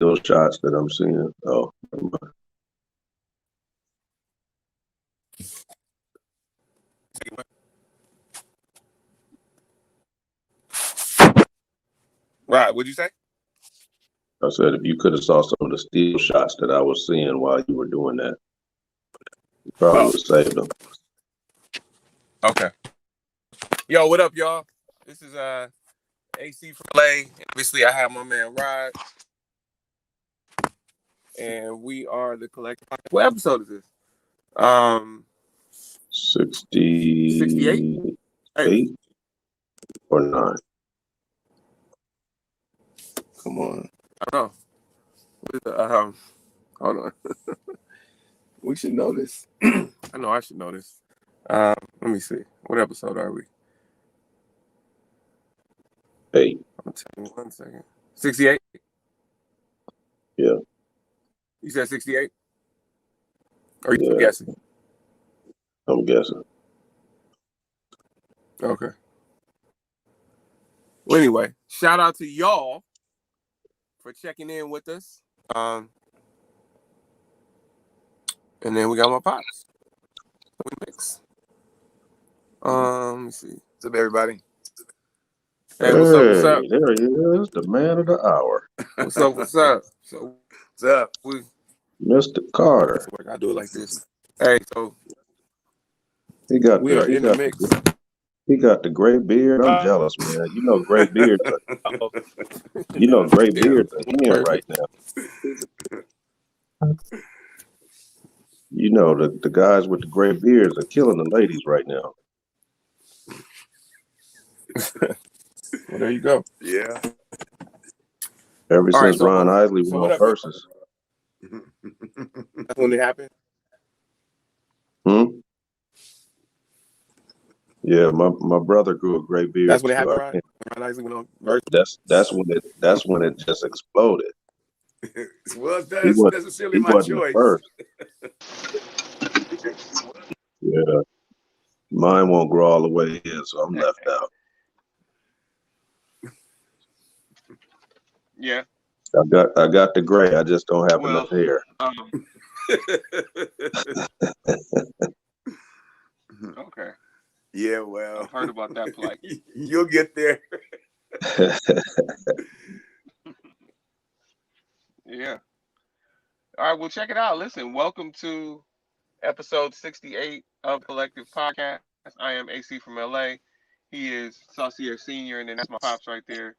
those shots that I'm seeing. Oh, never mind. Right, what'd you say? I said if you could have saw some of the steal shots that I was seeing while you were doing that, you probably Oh, would have saved them. okay. Yo, what up, y'all? This is AC from LA. Obviously, I have my man Rod, and we are the collective. What episode is this? 68? 68 Hey, or 9. come on. I don't know. What is the, hold on. We should know this. I know I should know this. Let me see. What episode are we? 8. I'll tell you 1 second. 68? Yeah, You said 68? Or you yeah. guessing? I'm guessing. Okay. Well, anyway, shout out to y'all for checking in with us. And then we got my pops. We mix. Let me see. What's up, everybody? Hey, what's up? What's up? Hey, there he is, the man of the hour, What's up? What's up? So What's up? we Mr. Carter. I do it like this. Hey, so He got we the are in the mix. he got the gray beard. I'm jealous, man. You know, gray beards. Uh-oh. Gray Yeah, beards are in right perfect. now. You know, the guys with the gray beards are killing the ladies right now. Well, there you go. Yeah. Ever All right, since Ron Isley so went what on up, y'all? versus. That's when it happened. Hmm? Yeah, my brother grew a gray beard That's when it too. happened, right? Ron Isley went on verse. That's when it just exploded. Well, He that's was necessarily he my wasn't the choice. first. Yeah, mine won't grow all the way in, so I'm left out. Yeah. I got the gray. I just don't have enough hair. Okay. Yeah, well, I've heard about that plight. You'll get there. Yeah. All right, well, check it out. Listen, welcome to episode 68 of Collective Podcast. I am AC from LA. He is Saucier Senior, and then that's my pops right there,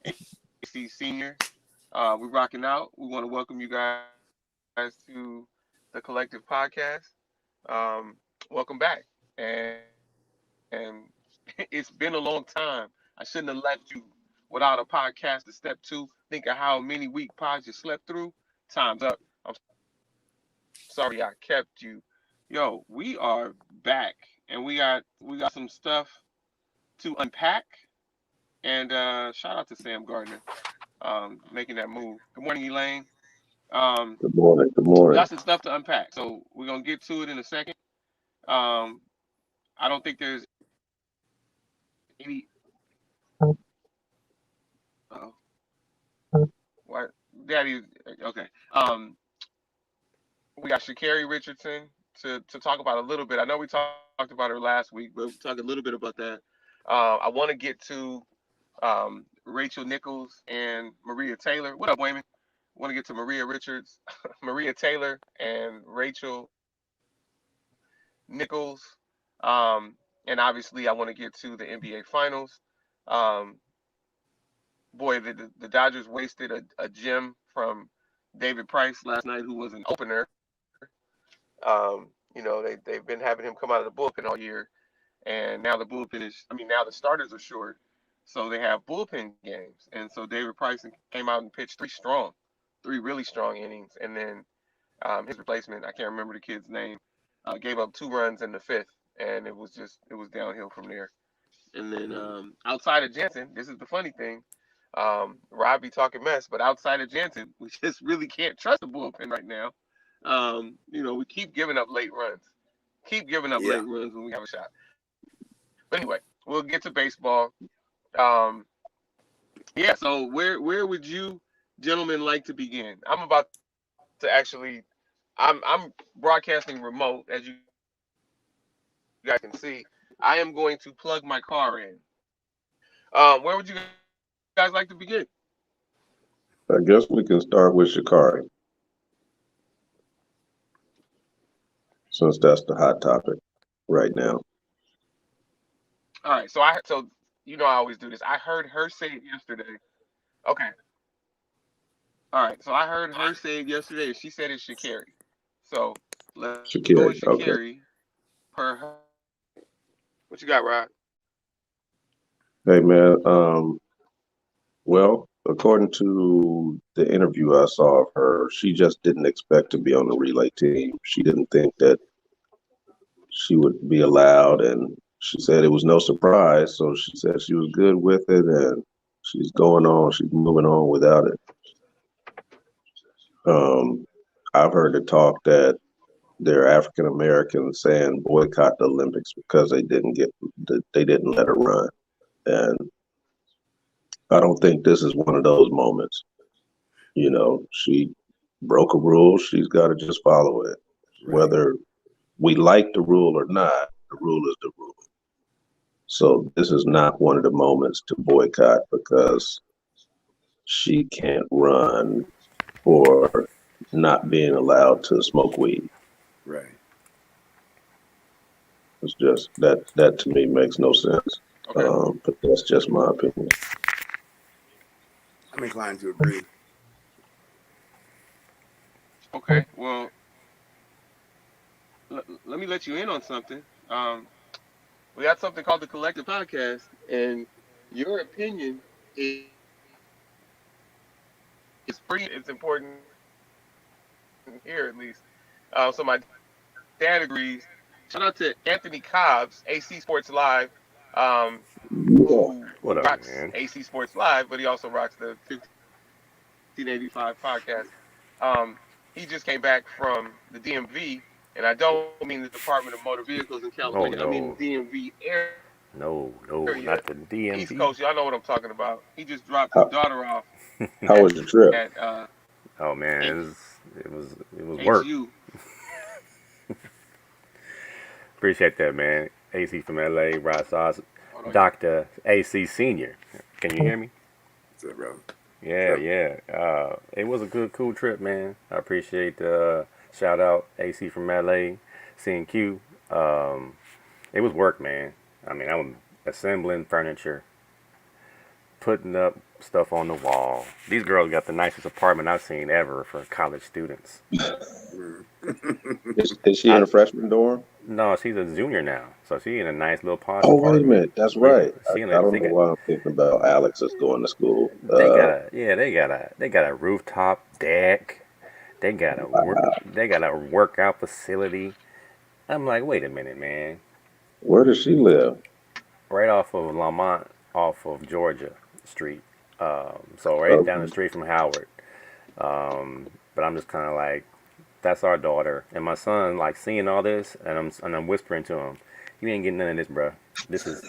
AC Senior. We're rocking out. We want to welcome you guys to the Collective Podcast. Um, Welcome back. And it's been a long time. I shouldn't have left you without a podcast to step two. Think of how many week pods you slept through. Time's up. I'm sorry I kept you. Yo, we are back, and we got some stuff to unpack. And shout out to Sam Gardner, making that move. Good morning, Elaine. Good morning. Good We morning. got some stuff to unpack, so we're gonna get to it in a second. Um, I don't think there's any. Oh, what, Daddy? Okay. We got Shakari Richardson to talk about a little bit. I know we talked about her last week, but we'll talk a little bit about that. I want to get to Rachel Nichols and Maria Taylor. What up, Wayman? Want to get to Maria Richards, Maria Taylor, and Rachel Nichols. And obviously, I want to get to the NBA Finals. Um, Boy, the Dodgers wasted a gem from David Price last night, who was an opener. They've been having him come out of the bullpen all year, and now the bullpen is. I mean, now the starters are short, so they have bullpen games, and so David Price came out and pitched three really strong innings, and then his replacement, I can't remember the kid's name, gave up 2 runs in the fifth, and it was downhill from there. And then outside of Jansen, this is the funny thing. Rob be talking mess, but outside of Jansen, we just really can't trust the bullpen right now. We keep giving up late runs. Keep giving up Yeah. late runs when we have a shot. But anyway, we'll get to baseball. Um, yeah. So where would you gentlemen like to begin? I'm about to actually. I'm broadcasting remote, as you guys can see. I am going to plug my car in. Where would you guys like to begin? I guess we can start with Shikari, since that's the hot topic right now. All right. So I always do this. I heard her say it yesterday. Okay. All right. So I heard her say it yesterday, and she said it's Shakari. So let's go Shakiri, with okay. Shakari per her. What you got, Rod? Hey man, well, according to the interview I saw of her, she just didn't expect to be on the relay team. She didn't think that she would be allowed, and she said it was no surprise. So she said she was good with it, and she's moving on without it. Um, I've heard the talk that they're African Americans saying boycott the Olympics because they didn't let her run, and I don't think this is one of those moments. She broke a rule. She's got to just follow it. Right. Whether we like the rule or not, the rule is the rule. So this is not one of the moments to boycott because she can't run or not being allowed to smoke weed. Right. It's just that to me makes no sense. Okay. But that's just my opinion. I'm inclined to agree. Okay. Well, let me let you in on something. We got something called the Collective Podcast, and your opinion is pretty. It's important here, at least. So my dad agrees. Shout out to Anthony Cobbs, AC Sports Live, um, Yeah. who What up, rocks man? AC Sports Live, but he also rocks the 1585 podcast. Um, he just came back from the DMV, and I don't mean the Department of Motor Vehicles in Oh California. I mean the no, DMV no, area, not the East DMV. Coast. Y'all know what I'm talking about. He just dropped his How, daughter off how at was your trip? at Oh man, H, it was work. HU. Appreciate that, man. AC from LA, Rod Sauce, Hold on. Doctor AC Senior. Can you hear me? What's up, bro? What's Yeah, up? yeah. It was a good, cool trip, man. I appreciate the shout out AC from LA, seeing Q. Um, it was work, man. I mean, I was assembling furniture, putting up stuff on the wall. These girls got the nicest apartment I've seen ever for college students. Mm. Is she in I a freshman dorm? No, she's a junior now, so she in a nice little posh Oh, wait a apartment. minute. That's Yeah, right. she in I a don't know why I'm thinking about Alex is going to school. they got a rooftop deck. They got a workout facility. I'm like, wait a minute, man. Where does she live? Right off of Lamont, off of Georgia Street. So right down the Okay. street from Howard. But I'm just kind of like, that's our daughter, and my son like seeing all this, and I'm whispering to him, you ain't getting none of this, bro. This is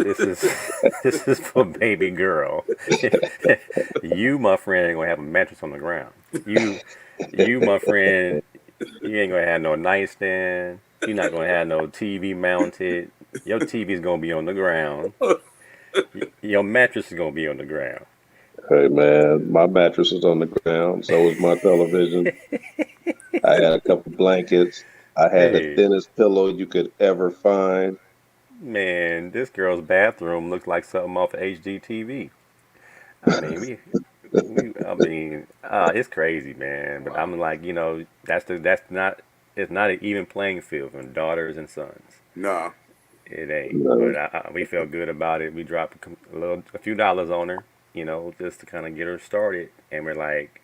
this is this is for baby girl. You, my friend, ain't gonna have a mattress on the ground. You, my friend, you ain't gonna have no nightstand. You're not gonna have no TV mounted. Your TV's gonna be on the ground. Your mattress is gonna be on the ground. Hey, man, my mattress is on the ground. So is my television. I had a couple blankets. I had the Hey, thinnest pillow you could ever find. man, this girl's bathroom looks like something off of HGTV. I mean, I mean, it's crazy, man. But Wow. I'm like, that's not, it's not an even playing field for daughters and sons. No. It ain't. You know, But we felt good about it. We dropped a few dollars on her, just to kind of get her started. And we're like,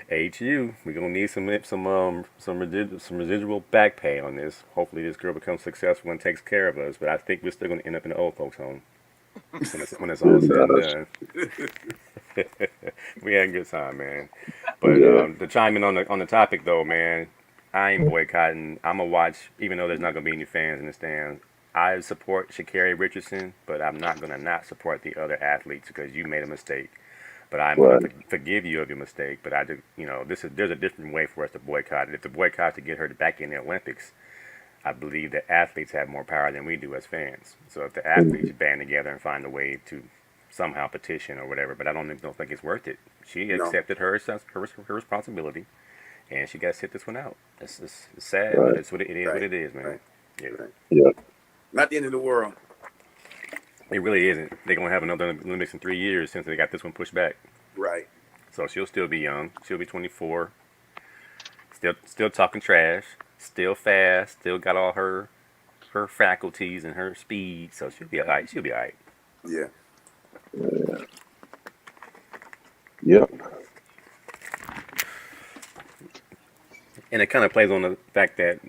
HU, we're gonna need some residual back pay on this. Hopefully, this girl becomes successful and takes care of us. But I think we're still gonna end up in the old folks' home when it's all it said and does. done. We had a good time, man. But Yeah. to chime in on the topic though, man, I ain't boycotting. I'm gonna watch, even though there's not gonna be any fans in the stands. I support Sha'Carri Richardson, but I'm not gonna not support the other athletes because you made a mistake. But I'm going Right. to forgive you of your mistake. But I do, there's a different way for us to boycott it. If the boycott to get her back in the Olympics, I believe that athletes have more power than we do as fans. So if the athletes Mhm. band together and find a way to somehow petition or whatever, but I don't think it's worth it. She No. accepted her responsibility, and she got to sit this one out. It's sad, but Right. it is what Right. it is, man. Right. Yeah, Right. Yeah. Not the end of the world. it really isn't. They're gonna have another Olympics in 3 years since they got this one pushed back. Right. So she'll still be young. She'll be 24. Still talking trash. Still fast. Still got all her faculties and her speed. So she'll be alright. She'll be alright. Yeah. Yep. And it kind of plays on the fact that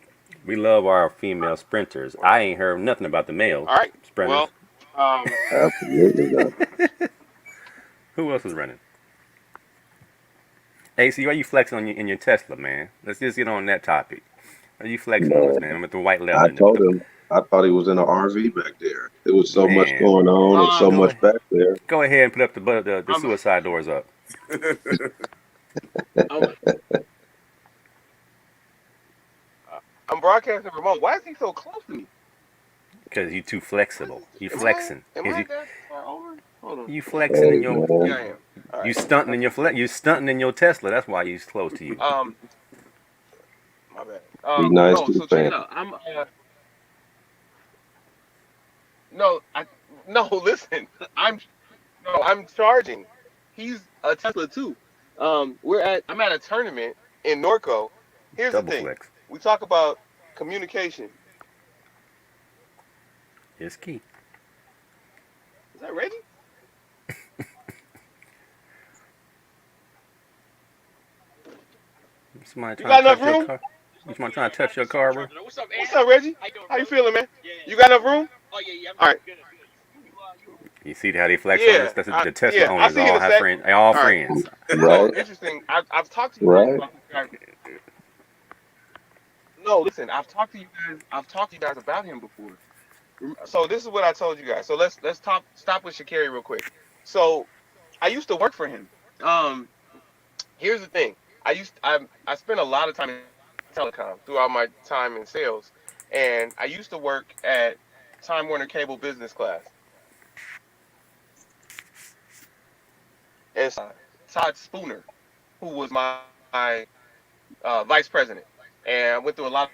we love our female sprinters. I ain't heard nothing about the male All right. sprinters. Well, um, Absolutely not. Who else is running? AC, why you flexing on in your Tesla, man? Let's just get on that topic. Why you flexing on us, No, man? With the white I leather and told him. I thought he was in an RV back there. There was so much man. going on and so Go much back there. go ahead and put up the I'm, suicide doors up. I'm, I'm broadcasting remote. Why is he so close to me? Cause you too flexible. You flexing. Am I that far over? Hold on. You flexing Hey in your man, Yeah, I am. All you right. stunting in your you stunting in your Tesla. That's why he's close to you. My bad. be nice No. to the So check fan. it out. No, no. Listen, I'm charging. He's a Tesla too. I'm at a tournament in Norco. Here's the Double thing. flex. We talk about communication. It's key. Is that Reggie? Somebody You trying got to enough touch your room? car. Somebody trying to touch your car, bro. What's up, Reggie? How you feeling, man? You got enough room? All right. You see how they flex on us? Yeah. That's the Tesla Yeah. I'll owners see you in all a have sec. friends. They all All right. friends. So Right, interesting. I've talked to you guys right. about this guy. No, listen. I've talked to you guys. I've talked to you guys about him before. So this is what I told you guys. So let's stop with Shakari real quick. So I used to work for him. Um, Here's the thing. I spent a lot of time in telecom throughout my time in sales, and I used to work at Time Warner Cable Business Class. And Todd Spooner, who was my vice president, and I went through a lot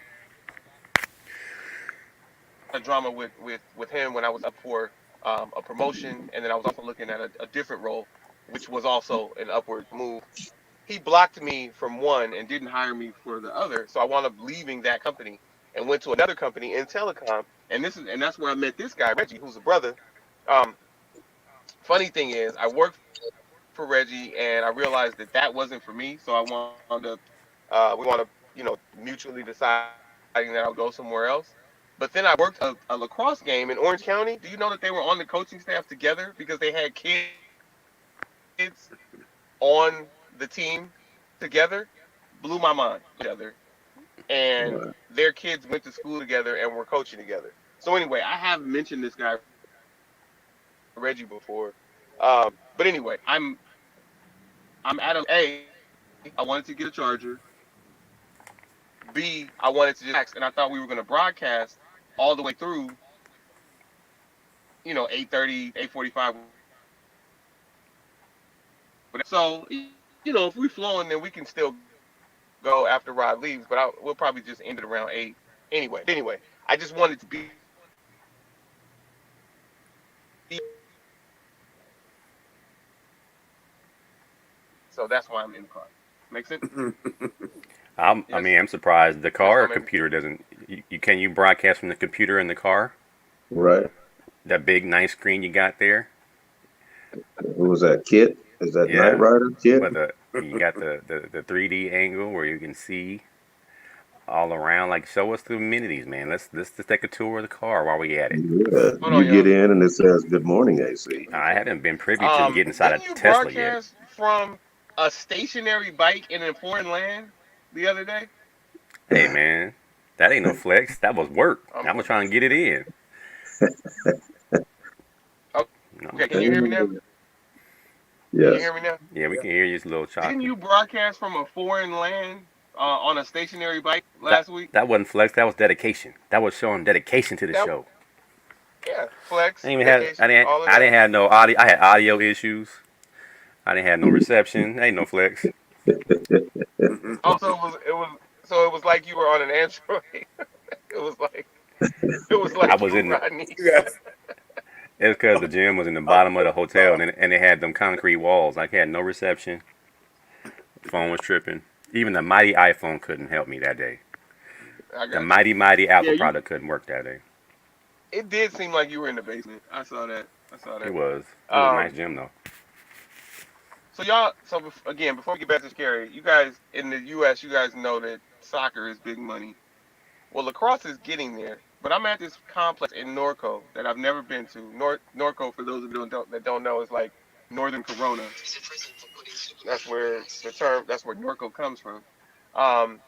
of drama with him when I was up for a promotion, and then I was also looking at a different role, which was also an upward move. He blocked me from one and didn't hire me for the other, so I wound up leaving that company and went to another company in telecom. And that's where I met this guy Reggie, who's a brother. Um, Funny thing is, I worked for Reggie, and I realized that that wasn't for me, so I wound up we wound up mutually deciding that I'll go somewhere else. But then I worked a lacrosse game in Orange County. Do you know that they were on the coaching staff together because they had kids on the team together? Blew my mind together, and Right. their kids went to school together and were coaching together. So anyway, I have mentioned this guy Reggie before, but anyway, I'm at a. I wanted to get a charger. B, I wanted to just relax, and I thought we were going to broadcast all the way through, 8:30, 8:45. So, if we're flowing, then we can still go after Rod leaves, but we'll probably just end it around 8. Anyway, I just wanted to be, so that's why I'm in the car. Make sense? I Yes. mean, I'm surprised the That's why car I'm in. computer doesn't. Can you broadcast from the computer in the car? Right. That big nice screen you got there. Who was that? Kit? Is that Knight Yeah, Rider? Kit? but you got the 3D angle where you can see all around. Like, show us the amenities, man. Let's just take a tour of the car while we at it. Yeah. Hold You on, get y'all. in and it says "Good morning, AC." I haven't been privy to get inside a Didn't you Tesla yet. broadcast from a stationary bike in a foreign land the other day? Hey, man, that ain't no flex. That was work. Um, I'm trying to get it in. okay, No, can you hear me now? Can you Yes. hear me now? Yeah, we can hear you. It's a little Didn't choppy. you broadcast from a foreign land on a stationary bike That last week? that wasn't flex. That was dedication. That was showing dedication to the That show. yeah, flex, I didn't even have. I dedication, didn't. all of I that. didn't have no audio. I had audio issues. I didn't have no reception. Ain't no flex. Also, it was like you were on an Android. it was like it was I like was you, in the. Rodney. You got It was because the gym was in the Oh, bottom of the hotel, and they had them concrete walls. I had no reception. Phone was tripping. Even the mighty iPhone couldn't help me that day. I The got you. mighty Yeah, Apple you. product couldn't work that day. It did seem like you were in the basement. I saw that. I saw It that. was. It was a nice Um. gym though. So y'all. So again, before we get back to scary, you guys in the U.S., you guys know that soccer is big money. Well, lacrosse is getting there, but I'm at this complex in Norco that I've never been to. Norco, for those of you that don't know, is like Northern Corona. That's where the term. That's where Norco comes from. Um,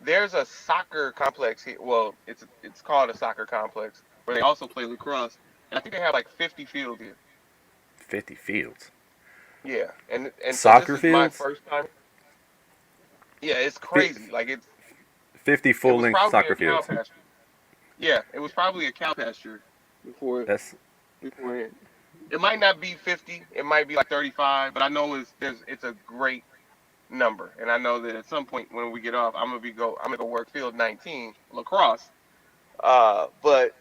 there's a soccer complex here. Well, it's called a soccer complex where they also play lacrosse, and I think they have like 50 fields here. 50 fields. Yeah, and so this Soccer is my fields. first time. Yeah, it's Fi- crazy. Like 50 it full was length probably soccer a cow fields. pasture. Yeah, it was probably a cow pasture before That's beforehand. It might not be 50. It might be like 35, but I know it's a great number, and I know that at some point when we get off, I'm gonna go work field 19 lacrosse. But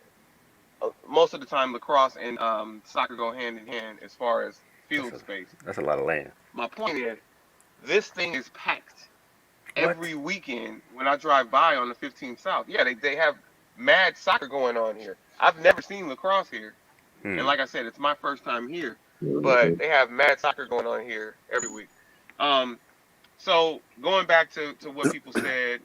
most of the time lacrosse and soccer go hand in hand as far as that's field a space. that's a lot of land. My point is, this thing is packed What? every weekend when I drive by on the 15th South. Yeah, they have mad soccer going on here. I've never seen lacrosse here. And Hmm. like I said, it's my first time here, but Mhm. they have mad soccer going on here every week. Um, so going back to what people said,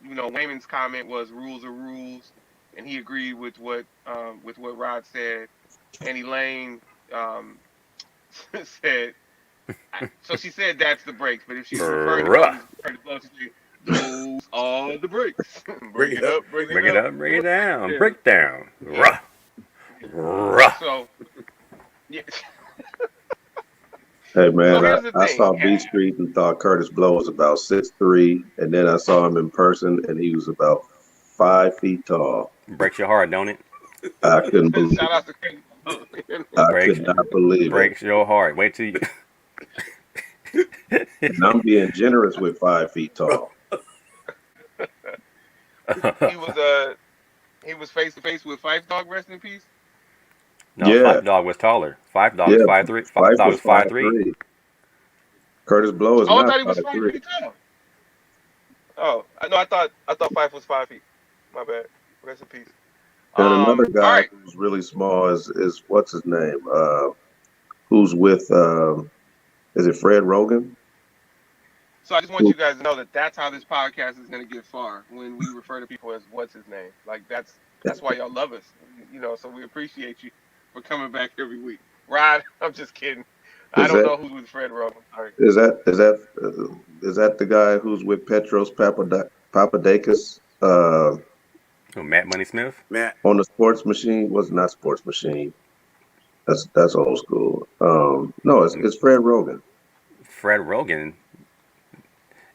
Wayman's comment was rules are rules, and he agreed with what Rod said. And Elaine um, said, so she said that's the breaks, but if she's referring to Bruh. Curtis Blow, she said those are the breaks. bring bring it it up. up, bring it Bring it up, up. Bring it down. yeah, Breakdown. yeah. Ruh. Ruh. So yeah, Hey so man, here's the I thing. saw B Street and thought Curtis Blow was about 6'3", and then I saw him in person and he was about 5 feet tall. Breaks your heart, don't it? I couldn't believe Shout it. out to Curtis Blow. I Breaks could not believe it. breaks your heart. Wait till you. And I'm being generous with 5 feet tall. he was he was face to face with Fife Dog, rest in peace. No, Yeah, Five Dog was taller. Five Dog was yeah. 5'3". Five Fife Dog was was 5'3". 5'3". Curtis Blow is Oh, I not thought he was 5'3". 5 feet tall. Oh, no, I thought Fife was 5 feet. My bad. Rest in peace. And another All guy right. who's really small is what's his name? Who's with is it Fred Rogan? So I just want Who you guys to know that that's how this podcast is gonna get far when we refer to people as what's his name. Like that's why y'all love us. So we appreciate you for coming back every week. Rod, I'm just kidding. I is don't that know who's with Fred Rogan. Sorry. is that the guy who's with Petros Papadakis Oh, Matt Money Smith. Matt. on the sports machine? Was not sports machine. That's old school. No, it's Fred Rogan. Fred Rogan.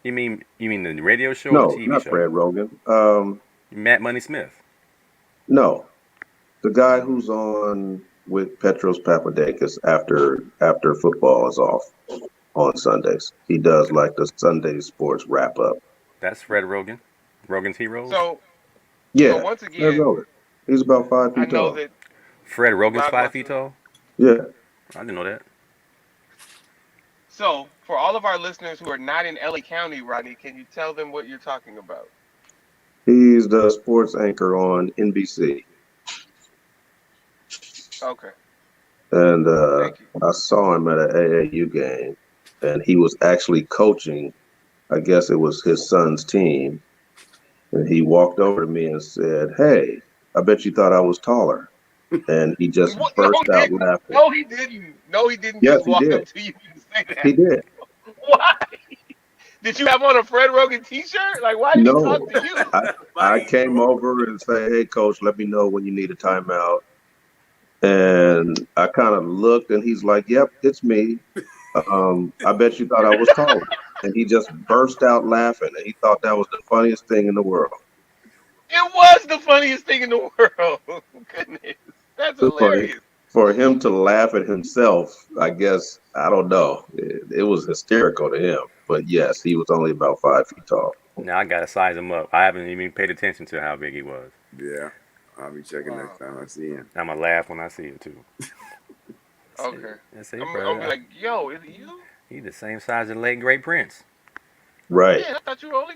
You mean the radio show or the No, TV not show? Fred Rogan. Matt Money Smith. No, the guy who's on with Petros Papadakis after football is off on Sundays. He does like the Sunday sports wrap up. That's Fred Rogan. Rogan's Heroes. So so Yeah, once Fred again, Rogan. He's about five I feet know tall. that Fred Rogan's Rod 5 feet wants to. tall. Yeah, I didn't know that. So for all of our listeners who are not in LA County, Rodney, can you tell them what you're talking about? he's the sports anchor on NBC, Okay, and thank you. I saw him at an AAU game, and he was actually coaching. I guess it was his son's team, and he walked over to me and said, "Hey, I bet you thought I was taller." And he just What? No, burst he out didn't. laughing. No, he didn't. No, he didn't Yes, just he walk did. up to you and say that. He did. Why? Did you have on a Fred Rogan T-shirt? Like, why did he talk No, to you? I Mike, came over and say, "Hey, coach, let me know when you need a timeout." And I kind of looked, and he's like, "Yep, it's me. I bet you thought I was taller." And he just burst out laughing, and he thought that was the funniest thing in the world. It was the funniest thing in the world. Goodness, that's So hilarious. for him to laugh at himself, I guess I don't know. It was hysterical to him. But yes, he was only about 5 feet tall. Now I gotta size him up. I haven't even paid attention to how big he was. Yeah. I'll be checking next Wow. time I see him. I'm gonna laugh when I see him too. Okay. See, I'm gonna be bro. like, yo, is it you? He the same size as the late great Prince. Right. Man, I thought you were only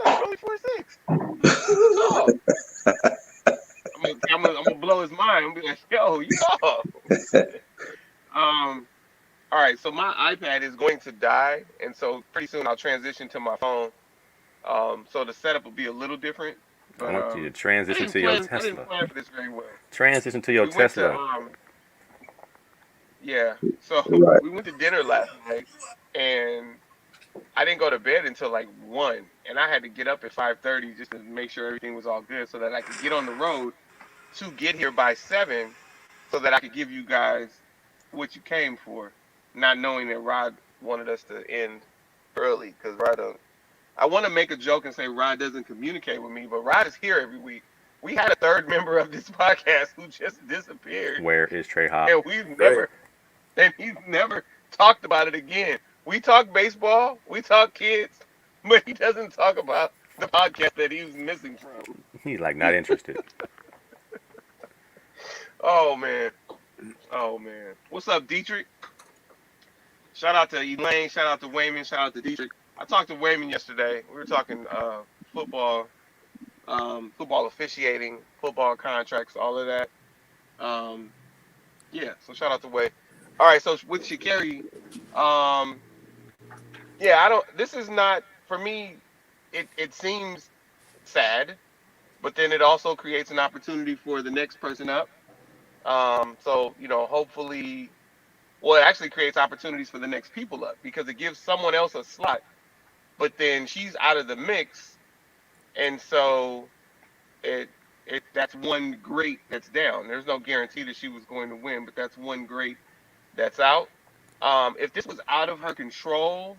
4'6". You tall. I'm gonna blow his mind. I'm gonna be like, yo, you tall. Um. All right. So my iPad is going to die, and so pretty soon I'll transition to my phone. So the setup will be a little different, I but want you to transition to your I didn't Tesla. plan for this very well. Transition to your We went to Tesla. yeah. So Right. we went to dinner last night, and I didn't go to bed until like 1, and I had to get up at 5:30 just to make sure everything was all good, so that I could get on the road to get here by 7, so that I could give you guys what you came for, not knowing that Rod wanted us to end early because Rod don't. I want to make a joke and say Rod doesn't communicate with me, but Rod is here every week. We had a third member of this podcast who just disappeared, Where is Trey Hop? and Right. he's never talked about it again. We talk baseball, we talk kids, but he doesn't talk about the podcast that he was missing from. He's like not interested. Oh man, oh man. What's up, Dietrich? Shout out to Elaine, shout out to Wayman, shout out to Dietrich. I talked to Wayman yesterday. We were talking football, football officiating, football contracts, all of that. Um, yeah, so shout out to Way. All right, so with Shakari, um, yeah, I don't. This is not for me. It seems sad, but then it also creates an opportunity for the next person up. So hopefully, well, it actually creates opportunities for the next people up because it gives someone else a slot. But then she's out of the mix, and so it that's one great that's down. There's no guarantee that she was going to win, but that's one great that's out. If this was out of her control,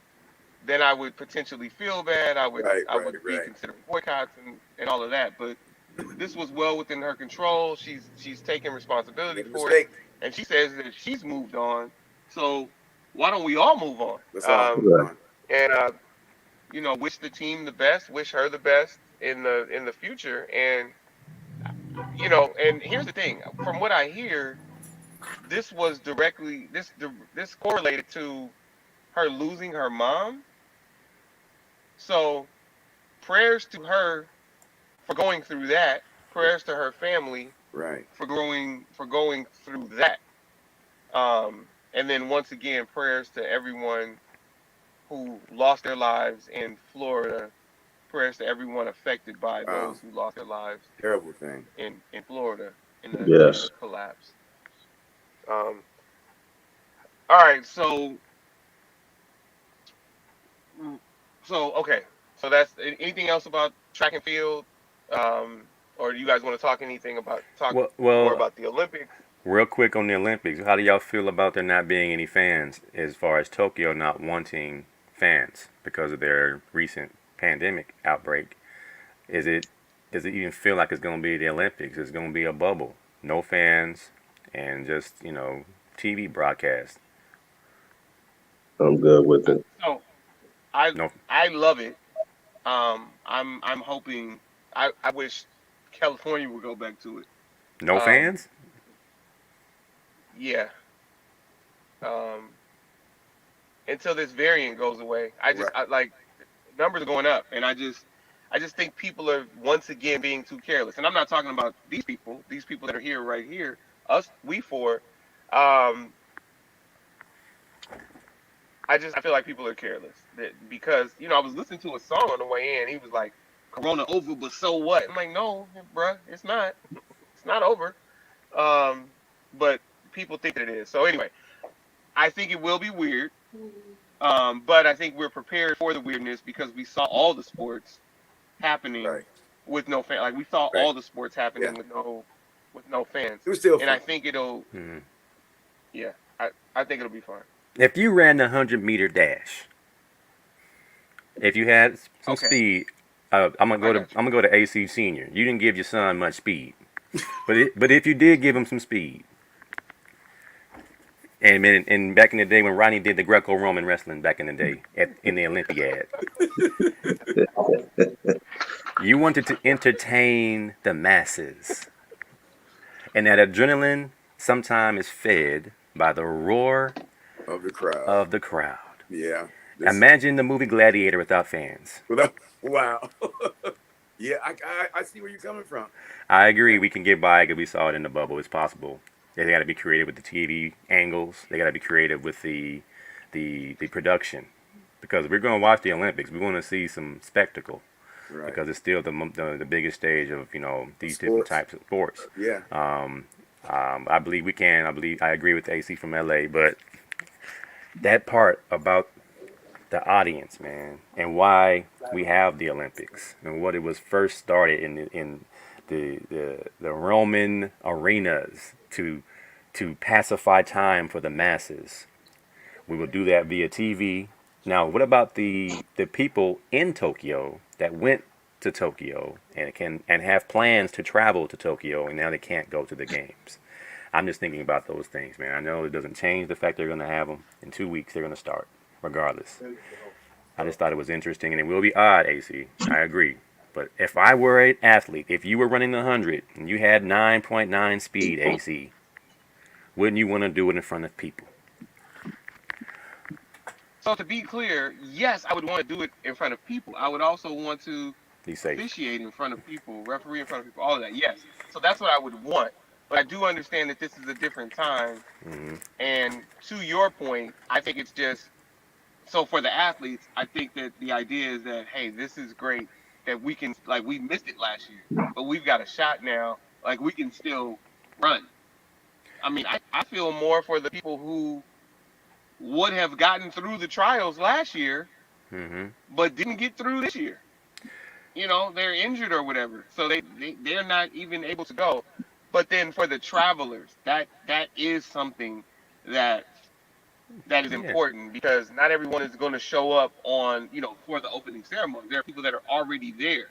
then I would potentially feel bad. Right, I right, would be right. considering boycotts and all of that. But this was well within her control. She's taking responsibility Made a for it, mistake. and she says that she's moved on. So why don't we all move on? Let's all move Right. on. And wish the team the best, wish her the best in the future. And and here's the thing: from what I hear, this was directly this correlated to her losing her mom. So prayers to her for going through that. Prayers to her family Right. for going through that. And then once again, prayers to everyone who lost their lives in Florida. Prayers to everyone affected by Wow. those who lost their lives Terrible thing. in Florida in Yes. the collapse. Um, all right, so okay, so that's anything else about track and field, or do you guys want to talk Well, more well, about the Olympics? real quick on the Olympics. How do y'all feel about there not being any fans, as far as Tokyo not wanting fans because of their recent pandemic outbreak? Is it does it even feel like it's going to be the Olympics? It's going to be a bubble, no fans, and just TV broadcast. I'm good with it. So I No, I love it. I'm hoping I wish California would go back to it. no Um, fans. yeah. Um, until this variant goes away, Right. I like numbers are going up, and I just think people are once again being too careless. And I'm not talking about these people that are here right here, us, we four. Um, I feel like people are careless because I was listening to a song on the way in. He was like, "Corona over, but so what?" I'm like, "No, bruh, it's not. It's not over." Um, but people think that it is. So anyway, I think it will be weird. But I think we're prepared for the weirdness because we saw all the sports happening Right. with no fan. Like we saw Right. all the sports happening Yeah. with no fans, It was still and fun. I think it'll. Mhm. Yeah, I think it'll be fun. If you ran the 100-meter dash, if you had some Okay, speed, I got you. I'm gonna go to AC Senior. You didn't give your son much speed, but if you did give him some speed, and back in the day when Rodney did the Greco-Roman wrestling back in the day in the Olympiad, you wanted to entertain the masses, and that adrenaline sometimes is fed by the roar Of the crowd. of the crowd. Yeah. This Imagine the movie Gladiator without fans. without wow. Yeah, I see where you're coming from. I agree. We can get by because we saw it in the bubble. It's possible. They got to be creative with the TV angles. They got to be creative with the production because we're going to watch the Olympics. We want to see some spectacle Right. because it's still the biggest stage of these different Sports. types of sports. Yeah. I believe we can. I agree with AC from LA, but that part about the audience, man, and why we have the Olympics and what it was first started in the Roman arenas to pacify time for the masses. We will do that via TV. Now, what about the people in Tokyo that went to Tokyo and have plans to travel to Tokyo and now they can't go to the games? I'm just thinking about those things, man. I know it doesn't change the fact they're going to have them in 2 weeks. They're going to start regardless. I just thought it was interesting, and it will be odd, AC. I agree. But if I were an athlete, if you were running the 100 and you had 9.9 speed, AC, wouldn't you want to do it in front of people? So to be clear, yes, I would want to do it in front of people. I would also want to Be safe. officiate in front of people, referee in front of people, all of that. Yes. So that's what I would want. But I do understand that this is a different time. Hmm. And to your point, I think it's just so for the athletes, I think that the idea is that hey, this is great that we can like we missed it last year, but we've got a shot now. Like we can still run. I mean, I feel more for the people who would have gotten through the trials last year, Hmm. but didn't get through this year. You know, they're injured or whatever, so they're not even able to go. But then for the travelers, that is something that that is Yeah. important because not everyone is going to show up on for the opening ceremony. There are people that are already there,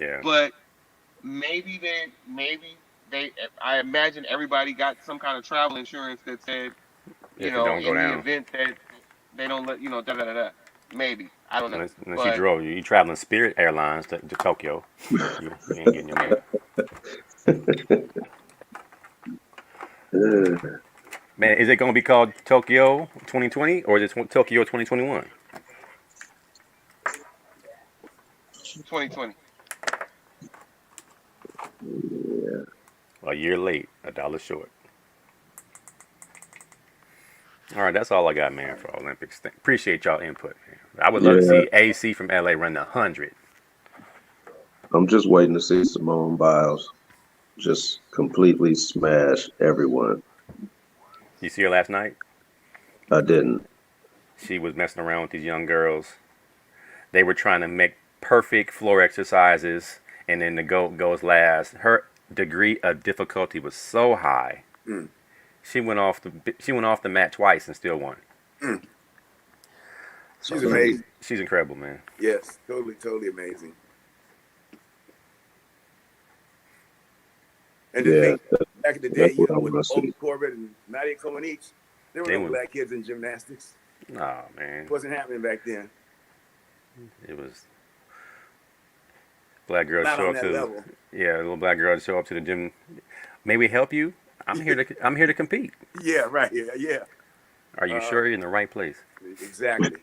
Yeah. but maybe they I imagine everybody got some kind of travel insurance that said If it don't go in the down, event that they don't let da da da da. Maybe I don't know, unless but you traveling Spirit Airlines to Tokyo, you ain't getting your money. Man, is it going to be called Tokyo 2020 or is it Tokyo 2021? 2020. Yeah. A year late, a dollar short. All right, that's all I got, man, for Olympics. Appreciate y'all input, man. I would love to Yeah. see AC from LA run the 100. I'm just waiting to see Simone Biles just completely smash everyone. You see her last night? I didn't. She was messing around with these young girls. They were trying to make perfect floor exercises, and then the goat goes last. Her degree of difficulty was so high. Mm. She went off the mat twice and still won. Mm. She's So, amazing. She's incredible, man. Yes, totally amazing. And to Yeah, think back in the day, that's what I with want to see. Otis Corbett and Nadia Comaneci, there were They no were- black kids in gymnastics. Oh man, It wasn't happening back then. it was black girl Not show on up that to level. yeah, a little black girl to show up to the gym. May we help you? I'm here to compete. Yeah, right. Yeah. Are you sure you're in the right place? Exactly.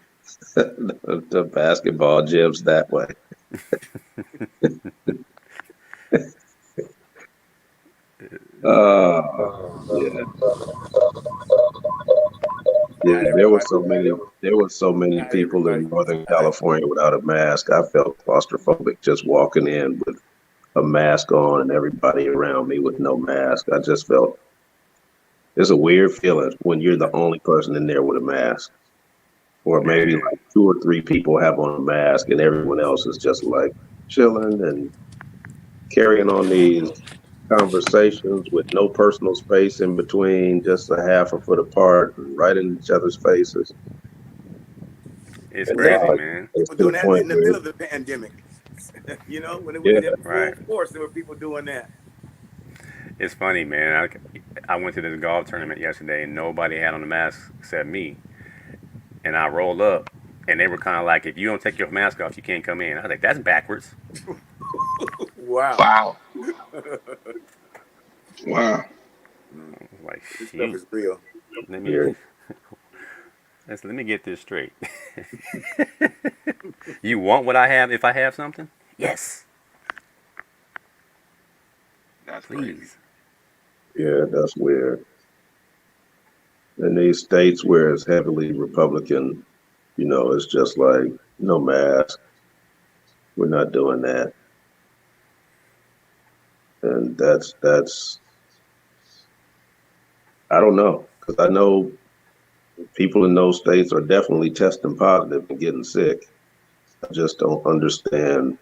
The basketball gyms that way. Yeah. Yeah, there were so many Not people in everybody. Northern California without a mask. I felt claustrophobic just walking in with a mask on and everybody around me with no mask. I just felt it's a weird feeling when you're the only person in there with a mask. Or maybe Yeah. like two or three people have on a mask and everyone else is just like chilling and carrying on these conversations with no personal space in between, just a half a foot apart, and right in each other's faces. It's And crazy, now man. it's People to the doing that point in the where, middle of the pandemic. You know, when yeah, it hit full Right. force, there were people doing that. It's funny, man. I went to this golf tournament yesterday and nobody had on the mask except me. And I rolled up and they were kind of like, if you don't take your mask off, you can't come in. I was like, that's backwards. Wow. Wow. Wow. Mm, I was like, this stuff shoot. is real. Let me yeah, let me get this straight. You want what I have if I have something? Yes, That's crazy. please. yeah, that's weird. In these states where it's heavily Republican, it's just like no mask. We're not doing that, and that's I don't know because I know people in those states are definitely testing positive and getting sick. I just don't understand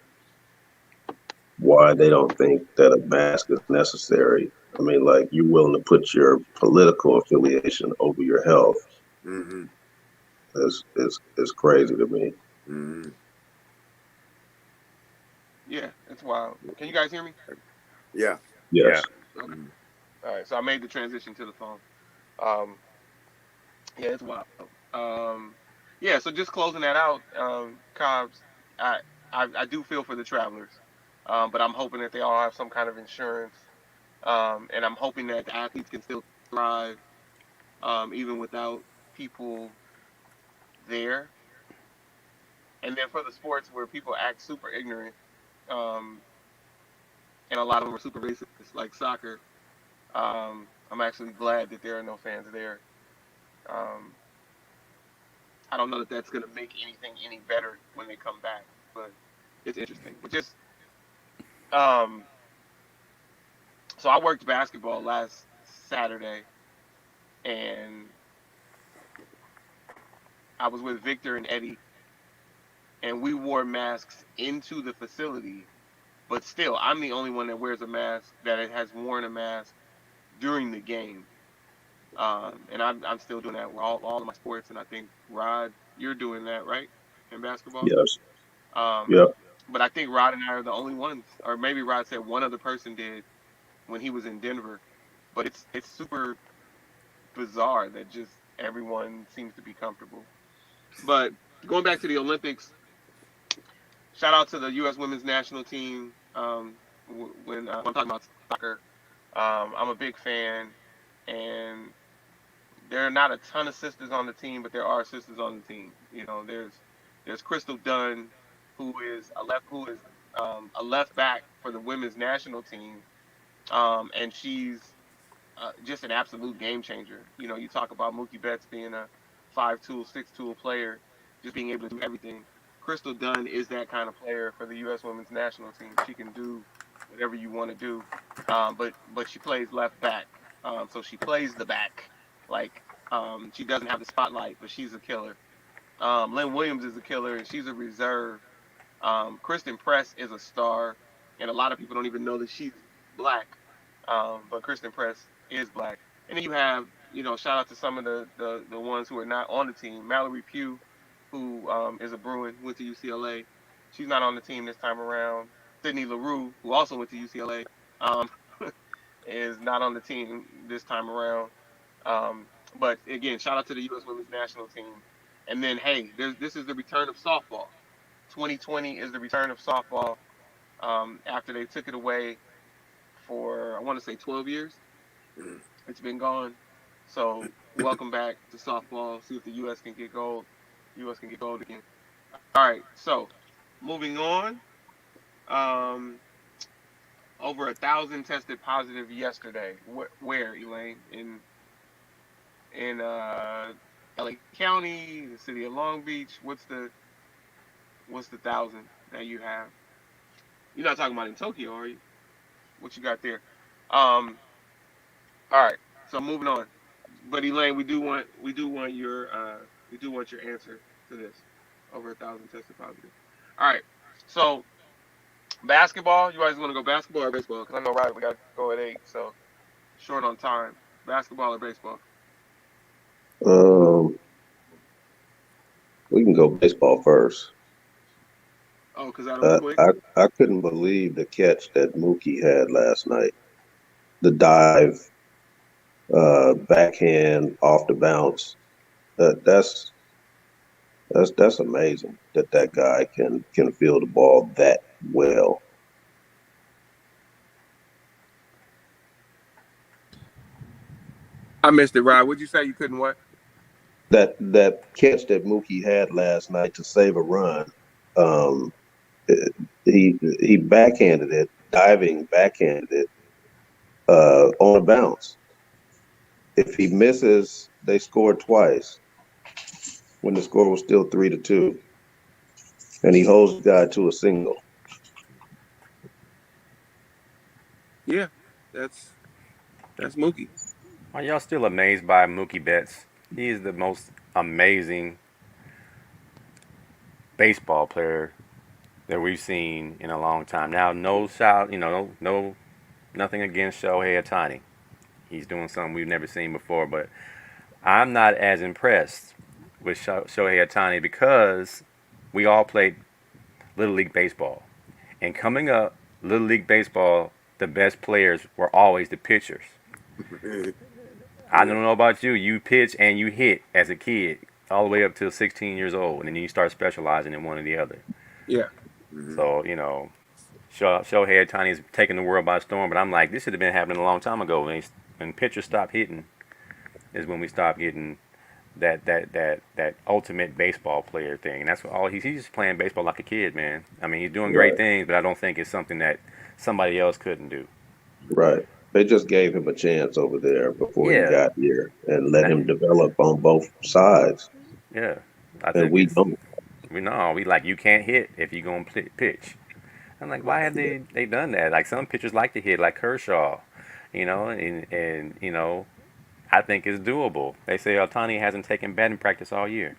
why they don't think that a mask is necessary. I mean, like you're willing to put your political affiliation over your health Mm-hmm. is crazy to me. Mm-hmm. Yeah, it's wild. Can you guys hear me? Yeah. Yeah. Yes. Okay. Mm-hmm. All right. So I made the transition to the phone. Um, yeah, it's wild. Yeah. So just closing that out, Cobbs. I, I do feel for the travelers, but I'm hoping that they all have some kind of insurance, and I'm hoping that the athletes can still thrive, even without people there. And then for the sports where people act super ignorant, um, and a lot of them are super racist, like soccer. I'm actually glad that there are no fans there. Um, I don't know that that's going to make anything any better when they come back, but it's interesting. But just um, so I worked basketball last Saturday, and I was with Victor and Eddie, and we wore masks into the facility. But still, I'm the only one that wears a mask that has worn a mask during the game. And I'm still doing that with all of my sports, and I think Rod, you're doing that, right, in basketball. Yes. Um, Yep. but I think Rod and I are the only ones, or maybe Rod said one other person did when he was in Denver. But it's super bizarre that just everyone seems to be comfortable. But going back to the Olympics, shout out to the U.S. Women's National Team. When I'm talking about soccer, I'm a big fan, and there are not a ton of sisters on the team, but there are sisters on the team. You know, there's Crystal Dunn, who is a left back for the women's national team, and she's just an absolute game changer. You know, you talk about Mookie Betts being a five-tool, six-tool player, just being able to do everything. Crystal Dunn is that kind of player for the U.S. Women's National Team. She can do whatever you want to do, but she plays left back, so she plays the back. Like she doesn't have the spotlight, but she's a killer. Lynn Williams is a killer, and she's a reserve. Kristen Press is a star, and a lot of people don't even know that she's black. But Kristen Press is black. And then you have, shout out to some of the ones who are not on the team. Mallory Pugh, who is a Bruin, went to UCLA. She's not on the team this time around. Sydney LaRue, who also went to UCLA, um, is not on the team this time around. But again, shout out to the U.S. Women's National Team. And then, hey, this is the return of softball. 2020 is the return of softball after they took it away for, I want to say, 12 years. Mm. It's been gone. So welcome back to softball. See if the U.S. can get gold. U.S. can get gold again. All right. So moving on. Um, over 1,000 tested positive yesterday. Where, Elaine? In L.A. County, the city of Long Beach. What's the thousand that you have? You're not talking about in Tokyo, are you? What you got there? Um. All right. So moving on. But Elaine, we do want your answer to this. Over 1,000 tested positive. All right. So Basketball. You guys want to go basketball or baseball? Because I know right, we got to go at 8, so short on time. Basketball or baseball? Um, we can go baseball first. Oh, because that'll be quick. I couldn't believe the catch that Mookie had last night. The dive, backhand off the bounce. That's amazing that that guy can feel the ball that well. I missed it, Rod. What'd you say? You couldn't what? That catch that Mookie had last night to save a run. Um, he backhanded it, diving backhanded it on a bounce. If he misses, they scored twice when the score was still 3-2, and he holds the guy to a single. Yeah, that's Mookie. Are y'all still amazed by Mookie Betts? He is the most amazing baseball player that we've seen in a long time. Now, no shout, nothing against Shohei Ohtani. He's doing something we've never seen before, but I'm not as impressed with Shohei Ohtani because we all played Little League Baseball. And coming up, Little League Baseball, the best players were always the pitchers. I don't know about you. You pitch and you hit as a kid all the way up to 16 years old, and then you start specializing in one or the other. Yeah. So, Shohei Ohtani is taking the world by storm, but I'm like, this should have been happening a long time ago. When pitchers stop hitting is when we stop getting that ultimate baseball player thing. And that's what he's just playing baseball like a kid, man. I mean, he's doing great things, but I don't think it's something that somebody else couldn't do. Right. They just gave him a chance over there before he Yeah. got here and let him develop on both sides. Yeah. I And think we don't. we like, you can't hit if you're going to pitch. I'm like, why have they done that? Like, some pitchers like to hit, like Kershaw, and I think it's doable. They say Otani hasn't taken batting practice all year,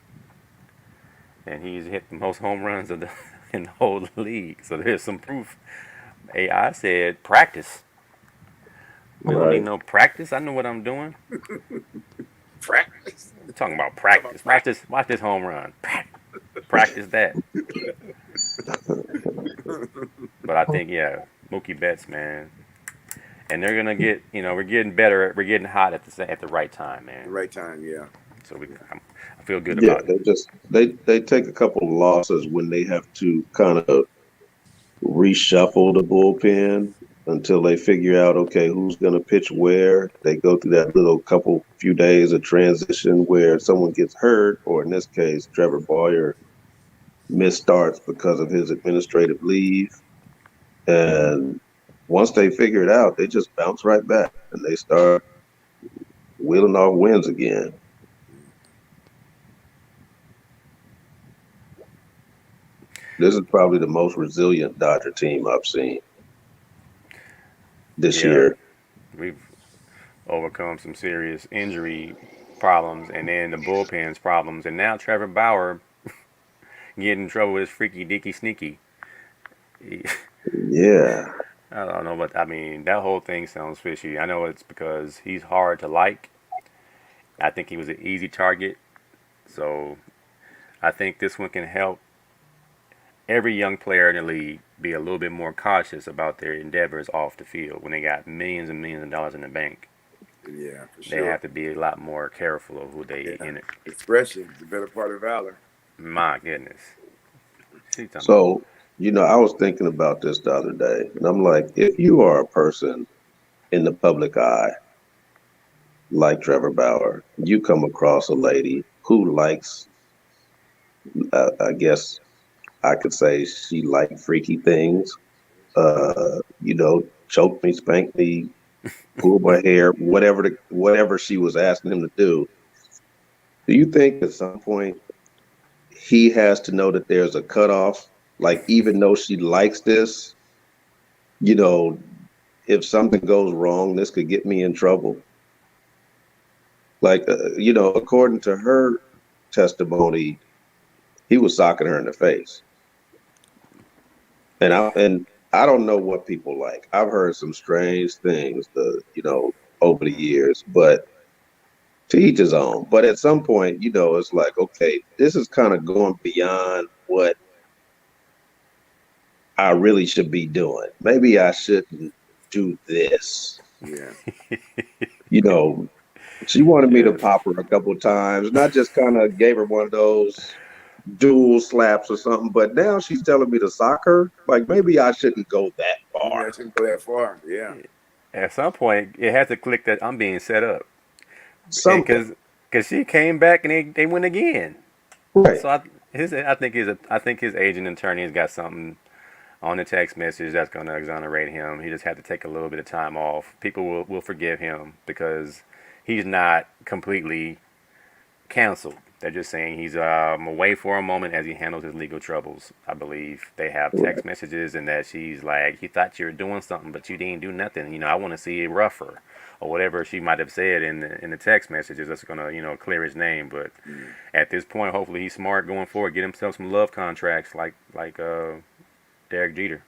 and he's hit the most home runs in the whole league. So there's some proof. AI said practice. We don't need no practice. I know what I'm doing. Practice. We're talking about practice. Watch this home run. Practice that. But I think, Mookie Betts, man. And they're gonna get, we're getting better. We're getting hot at the right time, man. The right time, yeah. So I feel good about it. They take a couple of losses when they have to kind of reshuffle the bullpen until they figure out, okay, who's going to pitch where. They go through that little few days of transition where someone gets hurt, or in this case, Trevor Boyer missed starts because of his administrative leave. And once they figure it out, they just bounce right back and they start wheeling off wins again. This is probably the most resilient Dodger team I've seen this year. We've overcome some serious injury problems, and then the bullpen's problems, and now Trevor Bauer getting in trouble with his freaky deaky sneaky. Yeah. I don't know, but I mean, that whole thing sounds fishy. I know it's because he's hard to like. I think he was an easy target. So I think this one can help every young player in the league be a little bit more cautious about their endeavors off the field when they got millions and millions of dollars in the bank. Yeah, for sure. They have to be a lot more careful of who they enter. Expression is the better part of valor. My goodness. So, I was thinking about this the other day, and I'm like, if you are a person in the public eye, like Trevor Bauer, you come across a lady who likes, I guess I could say she liked freaky things, choke me, spank me, pull my hair, whatever she was asking him to do. Do you think at some point he has to know that there's a cutoff? Like, even though she likes this, if something goes wrong, this could get me in trouble. Like, according to her testimony, he was socking her in the face. And I don't know what people like. I've heard some strange things, over the years, but to each his own. But at some point, it's like, okay, this is kind of going beyond what I really should be doing. Maybe I shouldn't do this. Yeah. You know, she wanted me to Yes. pop her a couple of times, not just kind of gave her one of those dual slaps or something, but now she's telling me to sock her. Like maybe I shouldn't go that Maybe far. I shouldn't go that far. Yeah. At some point, it has to click that I'm being set up, and Something. because she came back and they went again. Right. So I think his agent and attorney has got something on the text message that's going to exonerate him. He just had to take a little bit of time off. People will forgive him because he's not completely canceled. They're just saying he's away for a moment as he handles his legal troubles. I believe they have Right. text messages and that she's like, he thought you were doing something, but you didn't do nothing. I want to see it rougher or whatever she might have said in the text messages. That's gonna clear his name. But at this point, hopefully he's smart going forward. Get himself some love contracts like Derek Jeter.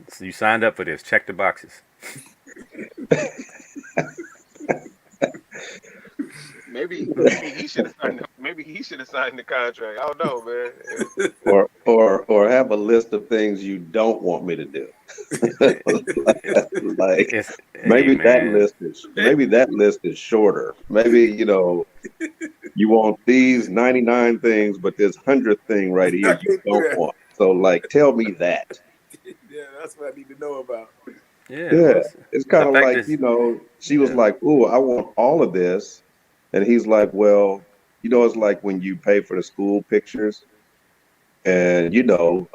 So you signed up for this. Check the boxes. Maybe he should have signed. Maybe he should have signed the contract. I don't know, man. Or have a list of things you don't want me to do. Like Hey man. maybe that list is shorter. Maybe, you want these 99 things, but this 100th thing right I here you can't do don't that. want. So like tell me that. Yeah, that's what I need to know about. Yeah. Yeah. What's It's the kind of fact like, is she was yeah. like, "Ooh, I want all of this." And he's like, "Well, it's like when you pay for the school pictures. And